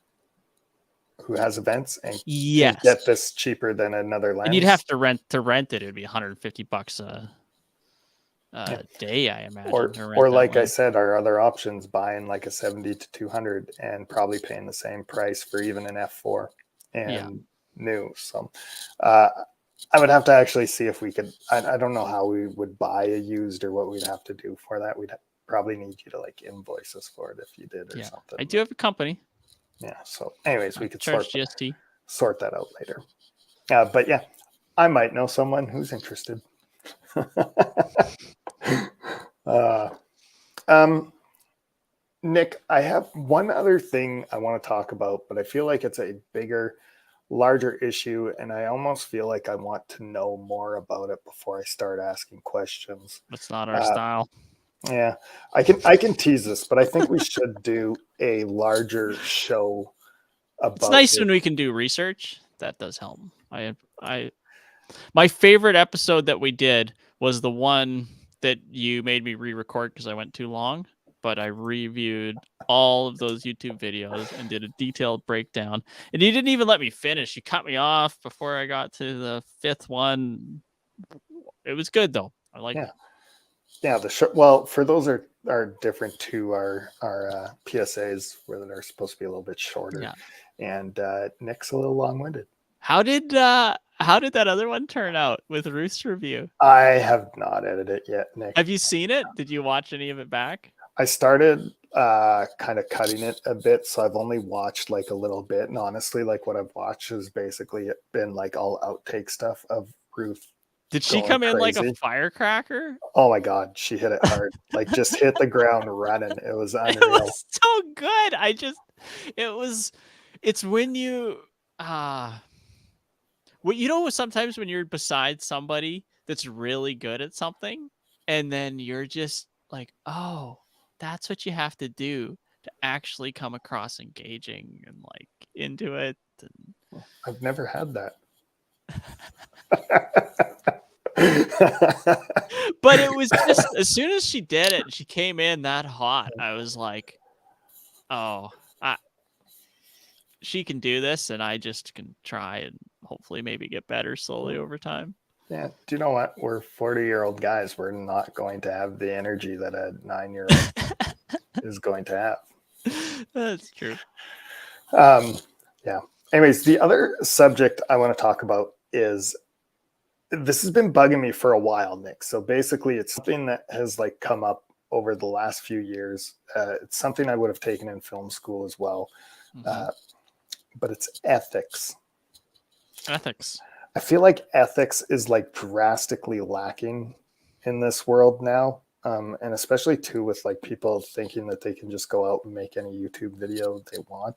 who has events and can get this cheaper than another lens, and you'd have to rent it. It would be $150 a day, I imagine. Or like I said, our other options, buying like a 70 to 200 and probably paying the same price for even an f4 and new. So I would have to actually see if we could. I don't know how we would buy a used or what we'd have to do for that. We'd probably need you to like invoice us for it if you did or something. I do have a company. Yeah. So anyways, we could charge GST. Sort that out later. But yeah, I might know someone who's interested. Nick, I have one other thing I want to talk about, but I feel like it's a larger issue, and I almost feel like I want to know more about it before I start asking questions. That's not our style. Yeah, I can tease this, but I think we should do a larger show about it's nice when we can do research. That does help. My favorite episode that we did was the one that you made me re-record because I went too long, but I reviewed all of those YouTube videos and did a detailed breakdown. And you didn't even let me finish. You cut me off before I got to the fifth one. It was good though. I like it. Yeah, well, for those are different to our PSAs, where they're supposed to be a little bit shorter. Yeah. And Nick's a little long-winded. How did that other one turn out with Ruth's review? I have not edited it yet, Nick. Have you seen it? Did you watch any of it back? I started kind of cutting it a bit, so I've only watched like a little bit. And honestly, like what I've watched has basically been like all outtake stuff of Ruth. Did she come in like a firecracker? Oh my God, she hit it hard. Like just hit the ground running. It was unreal. It was so good. It's when you sometimes when you're beside somebody that's really good at something, and then you're just like, oh, that's what you have to do to actually come across engaging and like into it. And... I've never had that. But it was just, as soon as she did it, she came in that hot. I was like, oh, she can do this, and I just can try and hopefully maybe get better slowly over time. Yeah. Do you know what? We're 40-year-old guys. We're not going to have the energy that a 9-year-old is going to have. That's true. Yeah. Anyways, the other subject I want to talk about is, this has been bugging me for a while, Nick. So basically it's something that has like come up over the last few years. It's something I would have taken in film school as well. Mm-hmm. But it's ethics. Ethics. I feel like ethics is like drastically lacking in this world now. And especially too with like people thinking that they can just go out and make any YouTube video they want.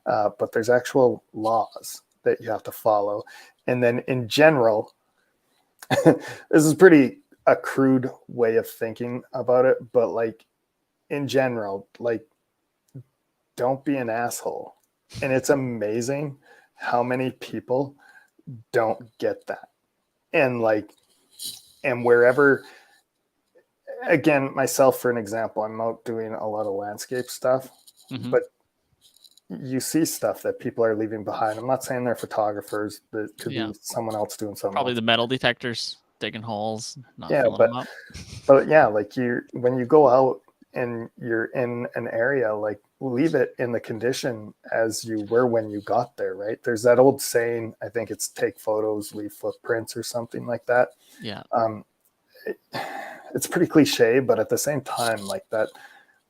But there's actual laws that you have to follow. And then in general, this is pretty a crude way of thinking about it, but like in general, like don't be an asshole. And it's amazing how many people don't get that. And like, and wherever, again, myself, for an example, I'm out doing a lot of landscape stuff, but you see stuff that people are leaving behind. I'm not saying they're photographers, but it could be someone else doing something. Probably the metal detectors digging holes, not filling them up. But yeah, like when you go out and you're in an area, like leave it in the condition as you were when you got there, right? There's that old saying, I think it's take photos, leave footprints or something like that. Yeah. It's pretty cliche, but at the same time, like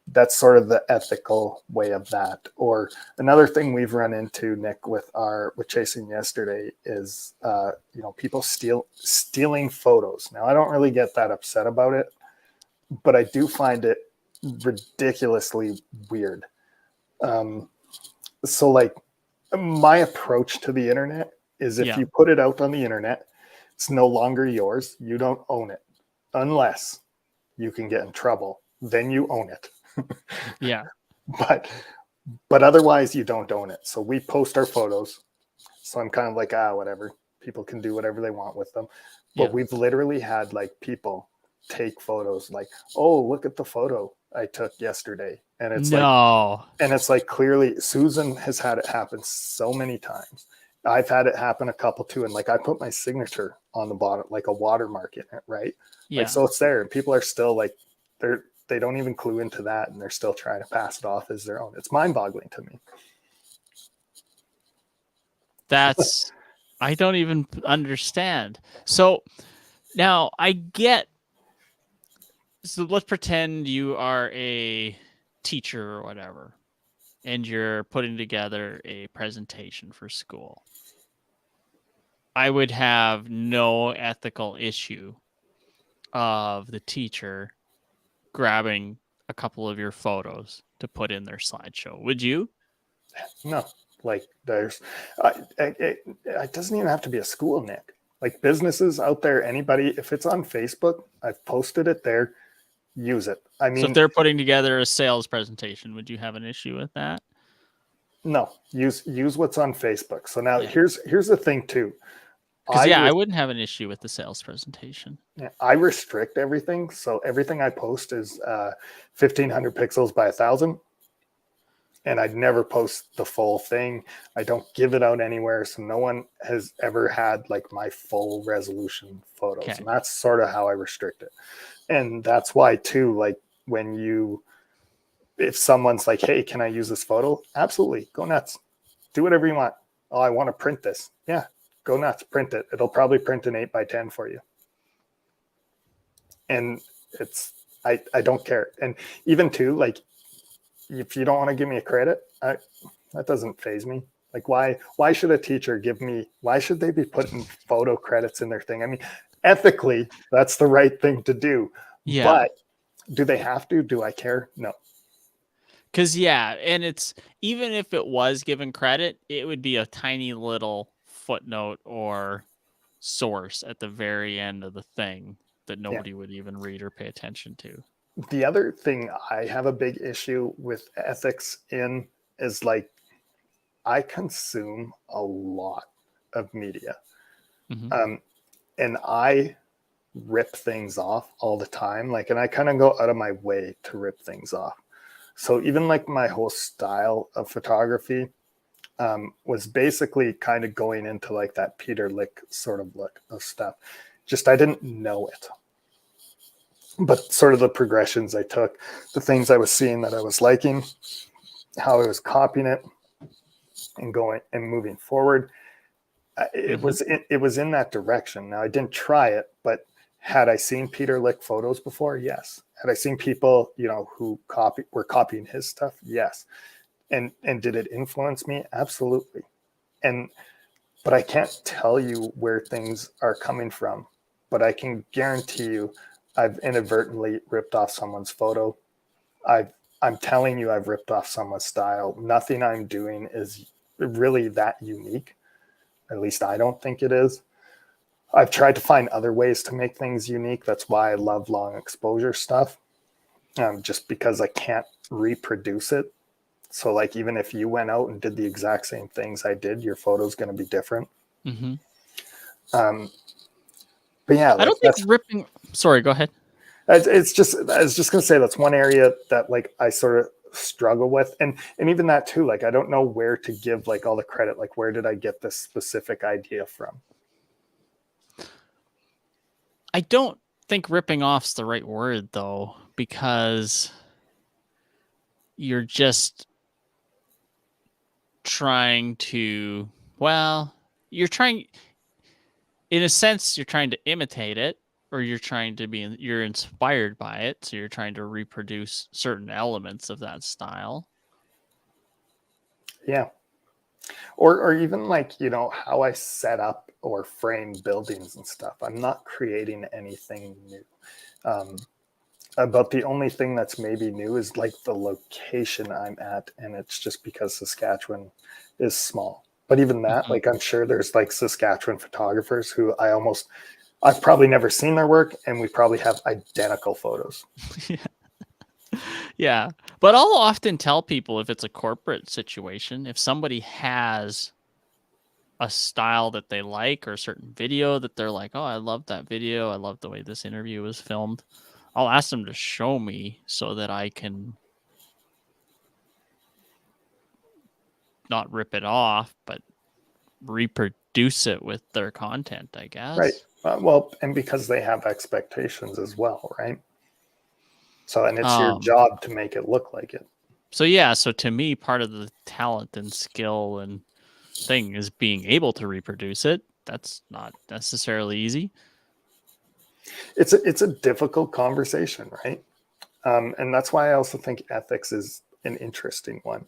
that's sort of the ethical way of that. Or another thing we've run into, Nick, with chasing yesterday is, people stealing photos. Now, I don't really get that upset about it, but I do find it ridiculously weird. So like my approach to the internet is, if you put it out on the internet, it's no longer yours. You don't own it unless you can get in trouble. Then you own it. Yeah. But otherwise you don't own it. So we post our photos. So I'm kind of like, whatever. People can do whatever they want with them. But we've literally had like people take photos like, oh, look at the photo I took yesterday. And it's like clearly Susan has had it happen so many times. I've had it happen a couple too. And like I put my signature on the bottom, like a watermark in it, right? Yeah. Like, so it's there, and people are still like, they don't even clue into that, and they're still trying to pass it off as their own. It's mind-boggling to me. I don't even understand. So now so let's pretend you are a teacher or whatever, and you're putting together a presentation for school. I would have no ethical issue of the teacher grabbing a couple of your photos to put in their slideshow. Would you? No, like there's, it doesn't even have to be a school, Nick. Like businesses out there, anybody, if it's on Facebook, I've posted it there, use it. I mean, so if they're putting together a sales presentation, would you have an issue with that? No, use what's on Facebook. So now here's the thing too. I wouldn't have an issue with the sales presentation. Yeah, I restrict everything. So everything I post is 1,500 pixels by 1,000. And I'd never post the full thing. I don't give it out anywhere. So no one has ever had like my full resolution photos. Okay. And that's sort of how I restrict it. And that's why too, like if someone's like, hey, can I use this photo? Absolutely. Go nuts. Do whatever you want. Oh, I want to print this. Yeah, go nuts. Print it. It'll probably print an 8x10 for you. And I don't care. And even too, like, if you don't want to give me a credit, that doesn't faze me. Like, why should a teacher why should they be putting photo credits in their thing? I mean, ethically, that's the right thing to do. Yeah. But do they have to? Do I care? No. Because, yeah, and it's, even if it was given credit, it would be a tiny little footnote or source at the very end of the thing that nobody would even read or pay attention to. The other thing I have a big issue with ethics in is, like, I consume a lot of media. Mm-hmm. And I rip things off all the time. Like, and I kind of go out of my way to rip things off. So even like my whole style of photography was basically kind of going into like that Peter Lick sort of look of stuff. Just, I didn't know it. But sort of the progressions I took, the things I was seeing that I was liking, how I was copying it and going and moving forward, it was in that direction. Now, I didn't try it, but had I seen Peter Lick photos before? Yes. Had I seen people, who were copying his stuff? Yes. And did it influence me? Absolutely. But I can't tell you where things are coming from, but I can guarantee you I've inadvertently ripped off someone's photo. I'm telling you, I've ripped off someone's style. Nothing I'm doing is really that unique. At least I don't think it is. I've tried to find other ways to make things unique. That's why I love long exposure stuff, just because I can't reproduce it. So, like, even if you went out and did the exact same things I did, your photo's going to be different. Mm-hmm. But yeah, I don't think ripping. Sorry, go ahead. I was just going to say that's one area that, like, I sort of struggle with, and even that too. Like, I don't know where to give like all the credit. Like, where did I get this specific idea from? I don't think ripping off's the right word, though, because you're just trying to, in a sense, you're trying to imitate it, or you're inspired by it. So you're trying to reproduce certain elements of that style. Yeah. Or even like, how I set up or frame buildings and stuff. I'm not creating anything new. About the only thing that's maybe new is like the location I'm at. And it's just because Saskatchewan is small. But even that, like, I'm sure there's like Saskatchewan photographers who I've probably never seen their work, and we probably have identical photos. Yeah. But I'll often tell people, if it's a corporate situation, if somebody has a style that they like or a certain video that they're like, oh, I love that video, I love the way this interview was filmed, I'll ask them to show me so that I can not rip it off, but reproduce it with their content, I guess. Right. Well, and because they have expectations as well, right? So, and it's your job to make it look like it. So, yeah. So to me, part of the talent and skill and thing is being able to reproduce it. That's not necessarily easy. It's a difficult conversation, right? And that's why I also think ethics is an interesting one.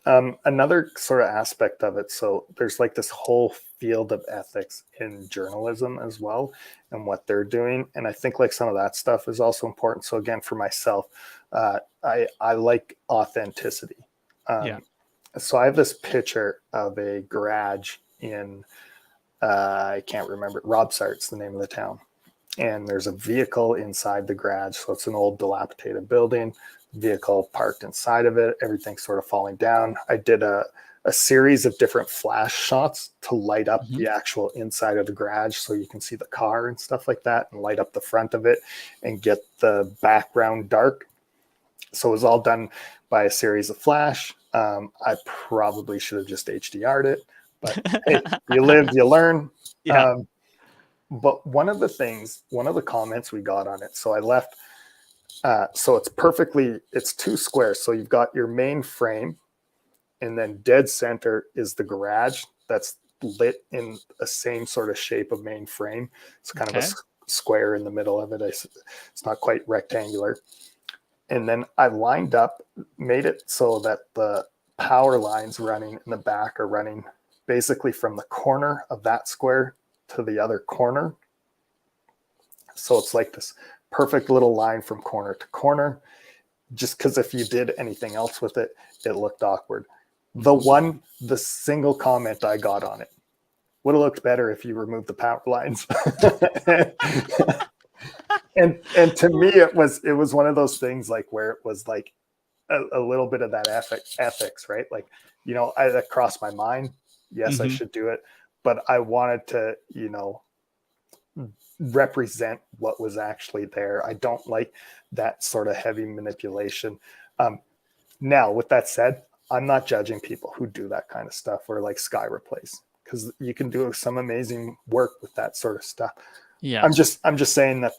Another sort of aspect of it, so there's like this whole field of ethics in journalism as well, and what they're doing, and I think like some of that stuff is also important. So again, for myself, I like authenticity. So I have this picture of a garage in I can't remember, Robsart's the name of the town, and there's a vehicle inside the garage. So it's an old dilapidated building. Vehicle parked inside of it, everything's sort of falling down. I did a series of different flash shots to light up the actual inside of the garage, so you can see the car and stuff like that, and light up the front of it and get the background dark. So it was all done by a series of flash. I probably should have just HDR'd it, but hey, you live, you learn. But one of the comments we got on it, so I left So it's two squares. So you've got your main frame, and then dead center is the garage that's lit in the same sort of shape of main frame. It's kind of a square in the middle of it. It's not quite rectangular. And then I made it so that the power lines running in the back are running basically from the corner of that square to the other corner. So it's like this perfect little line from corner to corner, just because if you did anything else with it, it looked awkward. The single comment I got on it would have looked better if you removed the power lines. and to me, it was one of those things like where it was like a little bit of that ethics, right? Like, that crossed my mind. Yes, I should do it, but I wanted to, represent what was actually there. I don't like that sort of heavy manipulation. Now, with that said, I'm not judging people who do that kind of stuff or like sky replace, because you can do some amazing work with that sort of stuff. Yeah. I'm just saying that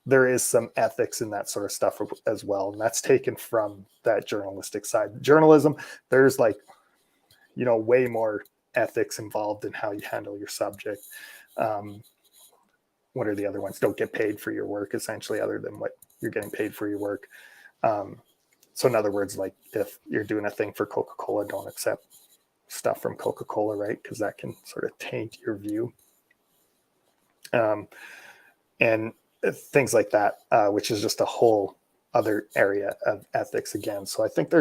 there is some ethics in that sort of stuff as well. And that's taken from that journalistic side. Journalism, there's like, way more ethics involved in how you handle your subject. What are the other ones? Don't get paid for your work, essentially, other than what you're getting paid for your work. So in other words, like if you're doing a thing for Coca-Cola, don't accept stuff from Coca-Cola, right? Because that can sort of taint your view. And things like that, which is just a whole other area of ethics again. So I think I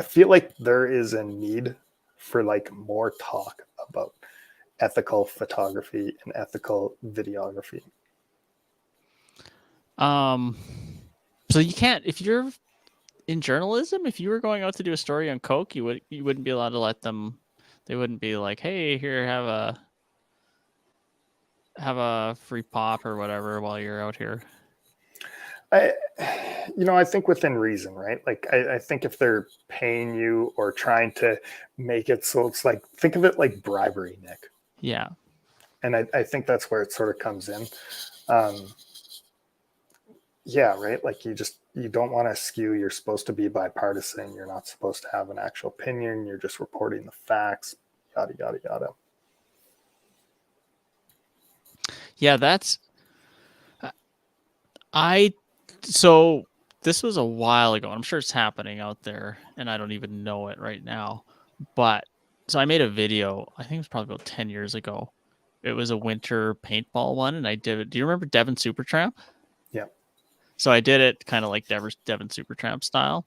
feel like there is a need for like more talk about ethical photography and ethical videography. So you can't, if you're in journalism, if you were going out to do a story on Coke, you wouldn't be allowed to let them. They wouldn't be like, hey, here, have a free pop or whatever while you're out here. I think within reason, right? Like I think if they're paying you or trying to make it so it's like, think of it like bribery, Nick. Yeah. And I think that's where it sort of comes in. Yeah, right. Like you don't want to skew. You're supposed to be bipartisan. You're not supposed to have an actual opinion. You're just reporting the facts, yada, yada, yada. Yeah, so this was a while ago. I'm sure it's happening out there and I don't even know it right now. But so I made a video, I think it was probably about 10 years ago. It was a winter paintball one, and I did it. Do you remember Devon Supertramp? Yeah. So I did it kind of like Devon Supertramp style.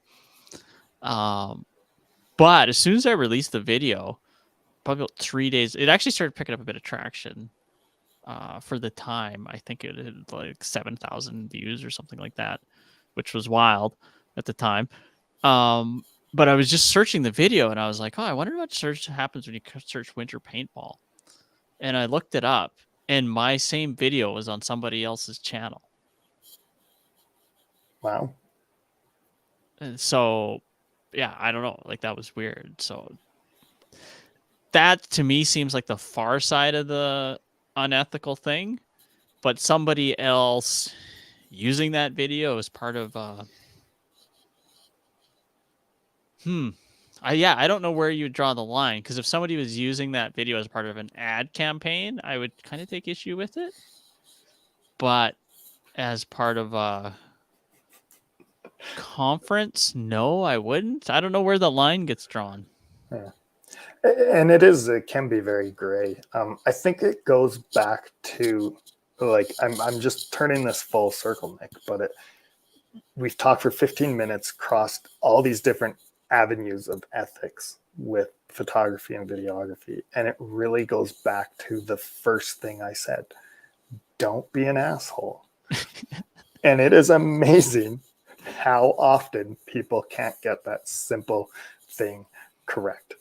But as soon as I released the video, probably about 3 days, it actually started picking up a bit of traction. For the time, I think it had like 7,000 views or something like that, which was wild at the time. But I was just searching the video, and I was like, oh, I wonder what search happens when you search winter paintball. And I looked it up, and my same video was on somebody else's channel. Wow. And so, yeah, I don't know. Like, that was weird. So that to me seems like the far side of the unethical thing, but somebody else using that video as part of I don't know where you would draw the line, because if somebody was using that video as part of an ad campaign, I would kind of take issue with it. But as part of a conference, no, I wouldn't. I don't know where the line gets drawn. Yeah. And it can be very gray. I think it goes back to like, I'm just turning this full circle, Nick, but we've talked for 15 minutes, crossed all these different avenues of ethics with photography and videography. And it really goes back to the first thing I said, don't be an asshole. And it is amazing how often people can't get that simple thing correct.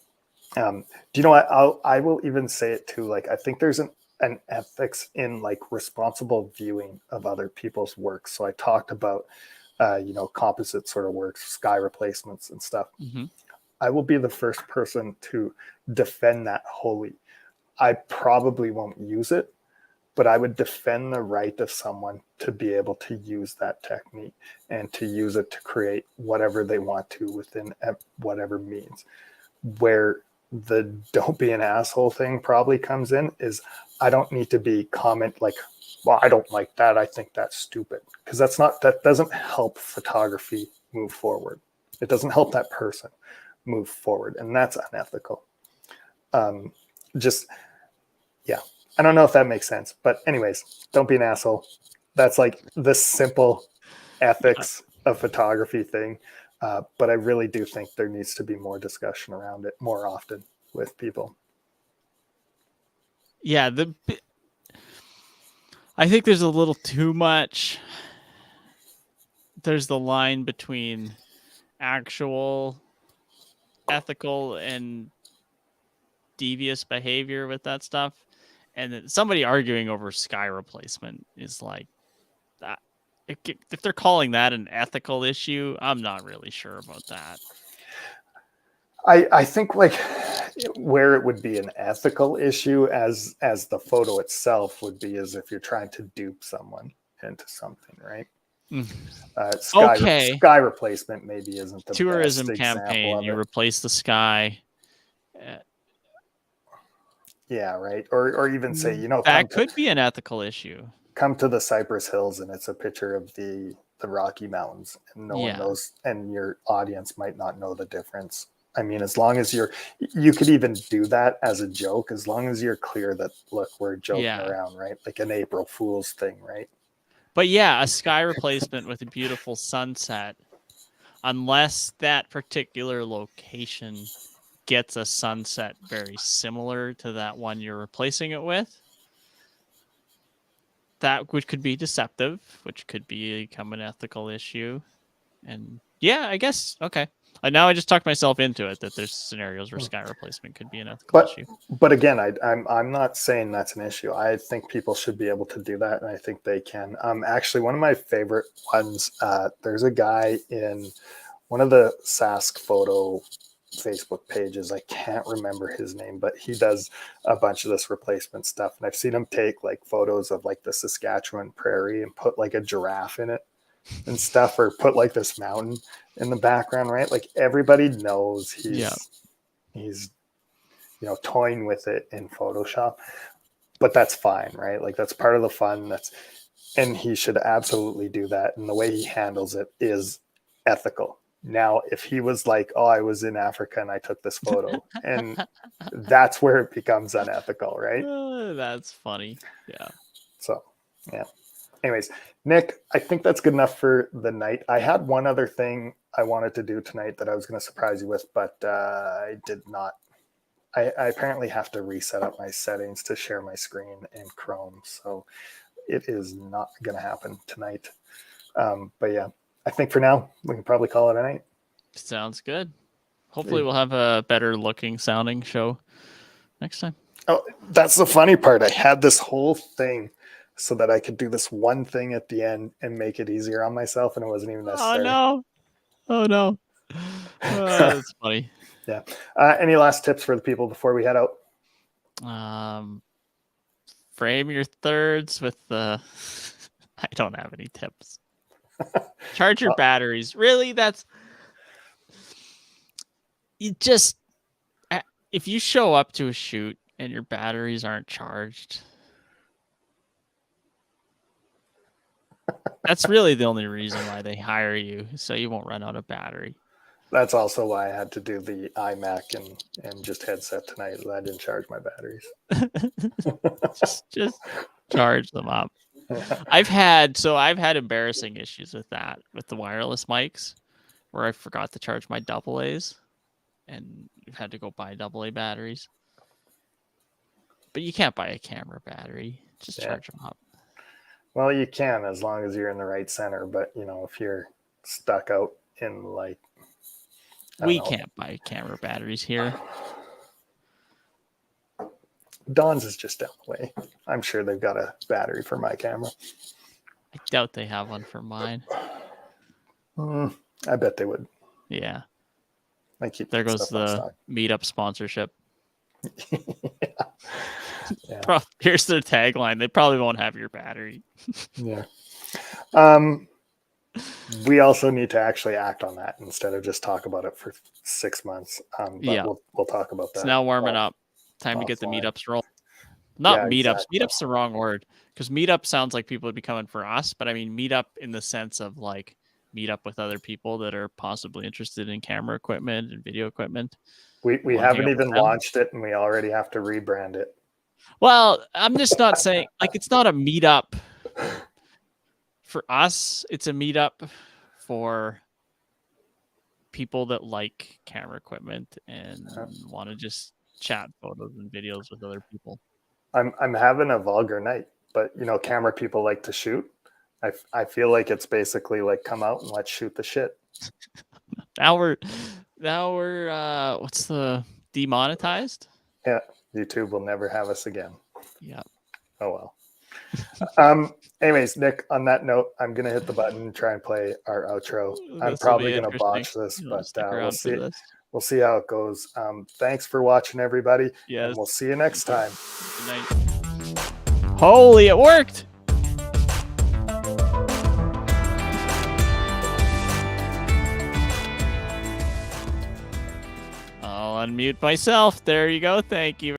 Do you know what? I will even say it too. Like, I think there's an ethics in like responsible viewing of other people's work. So I talked about, composite sort of works, sky replacements and stuff. Mm-hmm. I will be the first person to defend that wholly. I probably won't use it, but I would defend the right of someone to be able to use that technique and to use it to create whatever they want to within whatever means. Where the don't be an asshole thing probably comes in is I don't need to be like, well, I don't like that, I think that's stupid, because that doesn't help photography move forward. It doesn't help that person move forward, and that's unethical. Yeah, I don't know if that makes sense, but anyways, don't be an asshole. That's like the simple ethics of photography thing. But I really do think there needs to be more discussion around it more often with people. Yeah, I think there's a little too much. There's the line between actual ethical and devious behavior with that stuff, and then somebody arguing over sky replacement is like that. If they're calling that an ethical issue, I'm not really sure about that. I think like where it would be an ethical issue as the photo itself would be is if you're trying to dupe someone into something, right? Sky replacement maybe isn't the tourism best campaign. You replace the sky. Yeah, right. Or even say, that could be an ethical issue. Come to the Cypress Hills and it's a picture of the Rocky Mountains, and no one knows, and your audience might not know the difference. I mean, as long as you could even do that as a joke, as long as you're clear that, look, we're joking around, right? Like an April Fool's thing, right? But yeah, a sky replacement with a beautiful sunset, unless that particular location gets a sunset very similar to that one you're replacing it with, that which could be deceptive, which could become an ethical issue. And yeah, I guess, okay. Now I just talked myself into it that there's scenarios where sky replacement could be an ethical issue. But again, I'm not saying that's an issue. I think people should be able to do that, and I think they can. Actually, one of my favorite ones, there's a guy in one of the Sask photo Facebook pages. I can't remember his name, but he does a bunch of this replacement stuff, and I've seen him take like photos of like the Saskatchewan prairie and put like a giraffe in it and stuff, or put like this mountain in the background, right? Like everybody knows he's toying with it in Photoshop, but that's fine, right? Like that's part of the fun. And he should absolutely do that, and the way he handles it is ethical. Now, if he was like, oh, I was in Africa and I took this photo, and that's where it becomes unethical, right? That's funny. Yeah. So, yeah. Anyways, Nick, I think that's good enough for the night. I had one other thing I wanted to do tonight that I was going to surprise you with, but I did not. I apparently have to reset up my settings to share my screen in Chrome, so it is not going to happen tonight. But yeah, I think for now, we can probably call it a night. Sounds good. Hopefully we'll have a better looking sounding show next time. Oh, that's the funny part. I had this whole thing so that I could do this one thing at the end and make it easier on myself, and it wasn't even necessary. Oh no. That's funny. Yeah. Any last tips for the people before we head out? Frame your thirds with the... I don't have any tips. Charge your batteries. Really? You just... If you show up to a shoot and your batteries aren't charged, that's really the only reason why they hire you, so you won't run out of battery. That's also why I had to do the iMac and just headset tonight. I didn't charge my batteries. just charge them up. I've had embarrassing issues with that, with the wireless mics, where I forgot to charge my AA's and you've had to go buy AA batteries. But you can't buy a camera battery. Just charge them up. Well, you can, as long as you're in the right center. But, if you're stuck out in like... We can't buy camera batteries here. Don's is just down the way. I'm sure they've got a battery for my camera. I doubt they have one for mine. I bet they would. Yeah. I keep there goes the meetup sponsorship. Yeah. Here's their tagline. They probably won't have your battery. Yeah. We also need to actually act on that instead of just talk about it for 6 months. But we'll talk about that. It's now warming up. Time to get the meetups rolling. Not meetups. Exactly. Meetup's the wrong word, because meetup sounds like people would be coming for us. But I mean meetup in the sense of like meet up with other people that are possibly interested in camera equipment and video equipment. We haven't even launched it, and we already have to rebrand it. Well, I'm just not saying like it's not a meetup for us. It's a meetup for people that like camera equipment and want to just chat photos and videos with other people. I'm having a vulgar night, but you know, camera people like to shoot. I feel like it's basically like come out and let's shoot the shit. Now we're what's the demonetized? Yeah, YouTube will never have us again. Yeah. Oh well. Anyways, Nick, on that note, I'm gonna hit the button and try and play our outro. I'm probably gonna botch this, but we'll see how it goes. Thanks for watching, everybody. Yes. And we'll see you next time. Good night. Holy, it worked. I'll unmute myself. There you go. Thank you.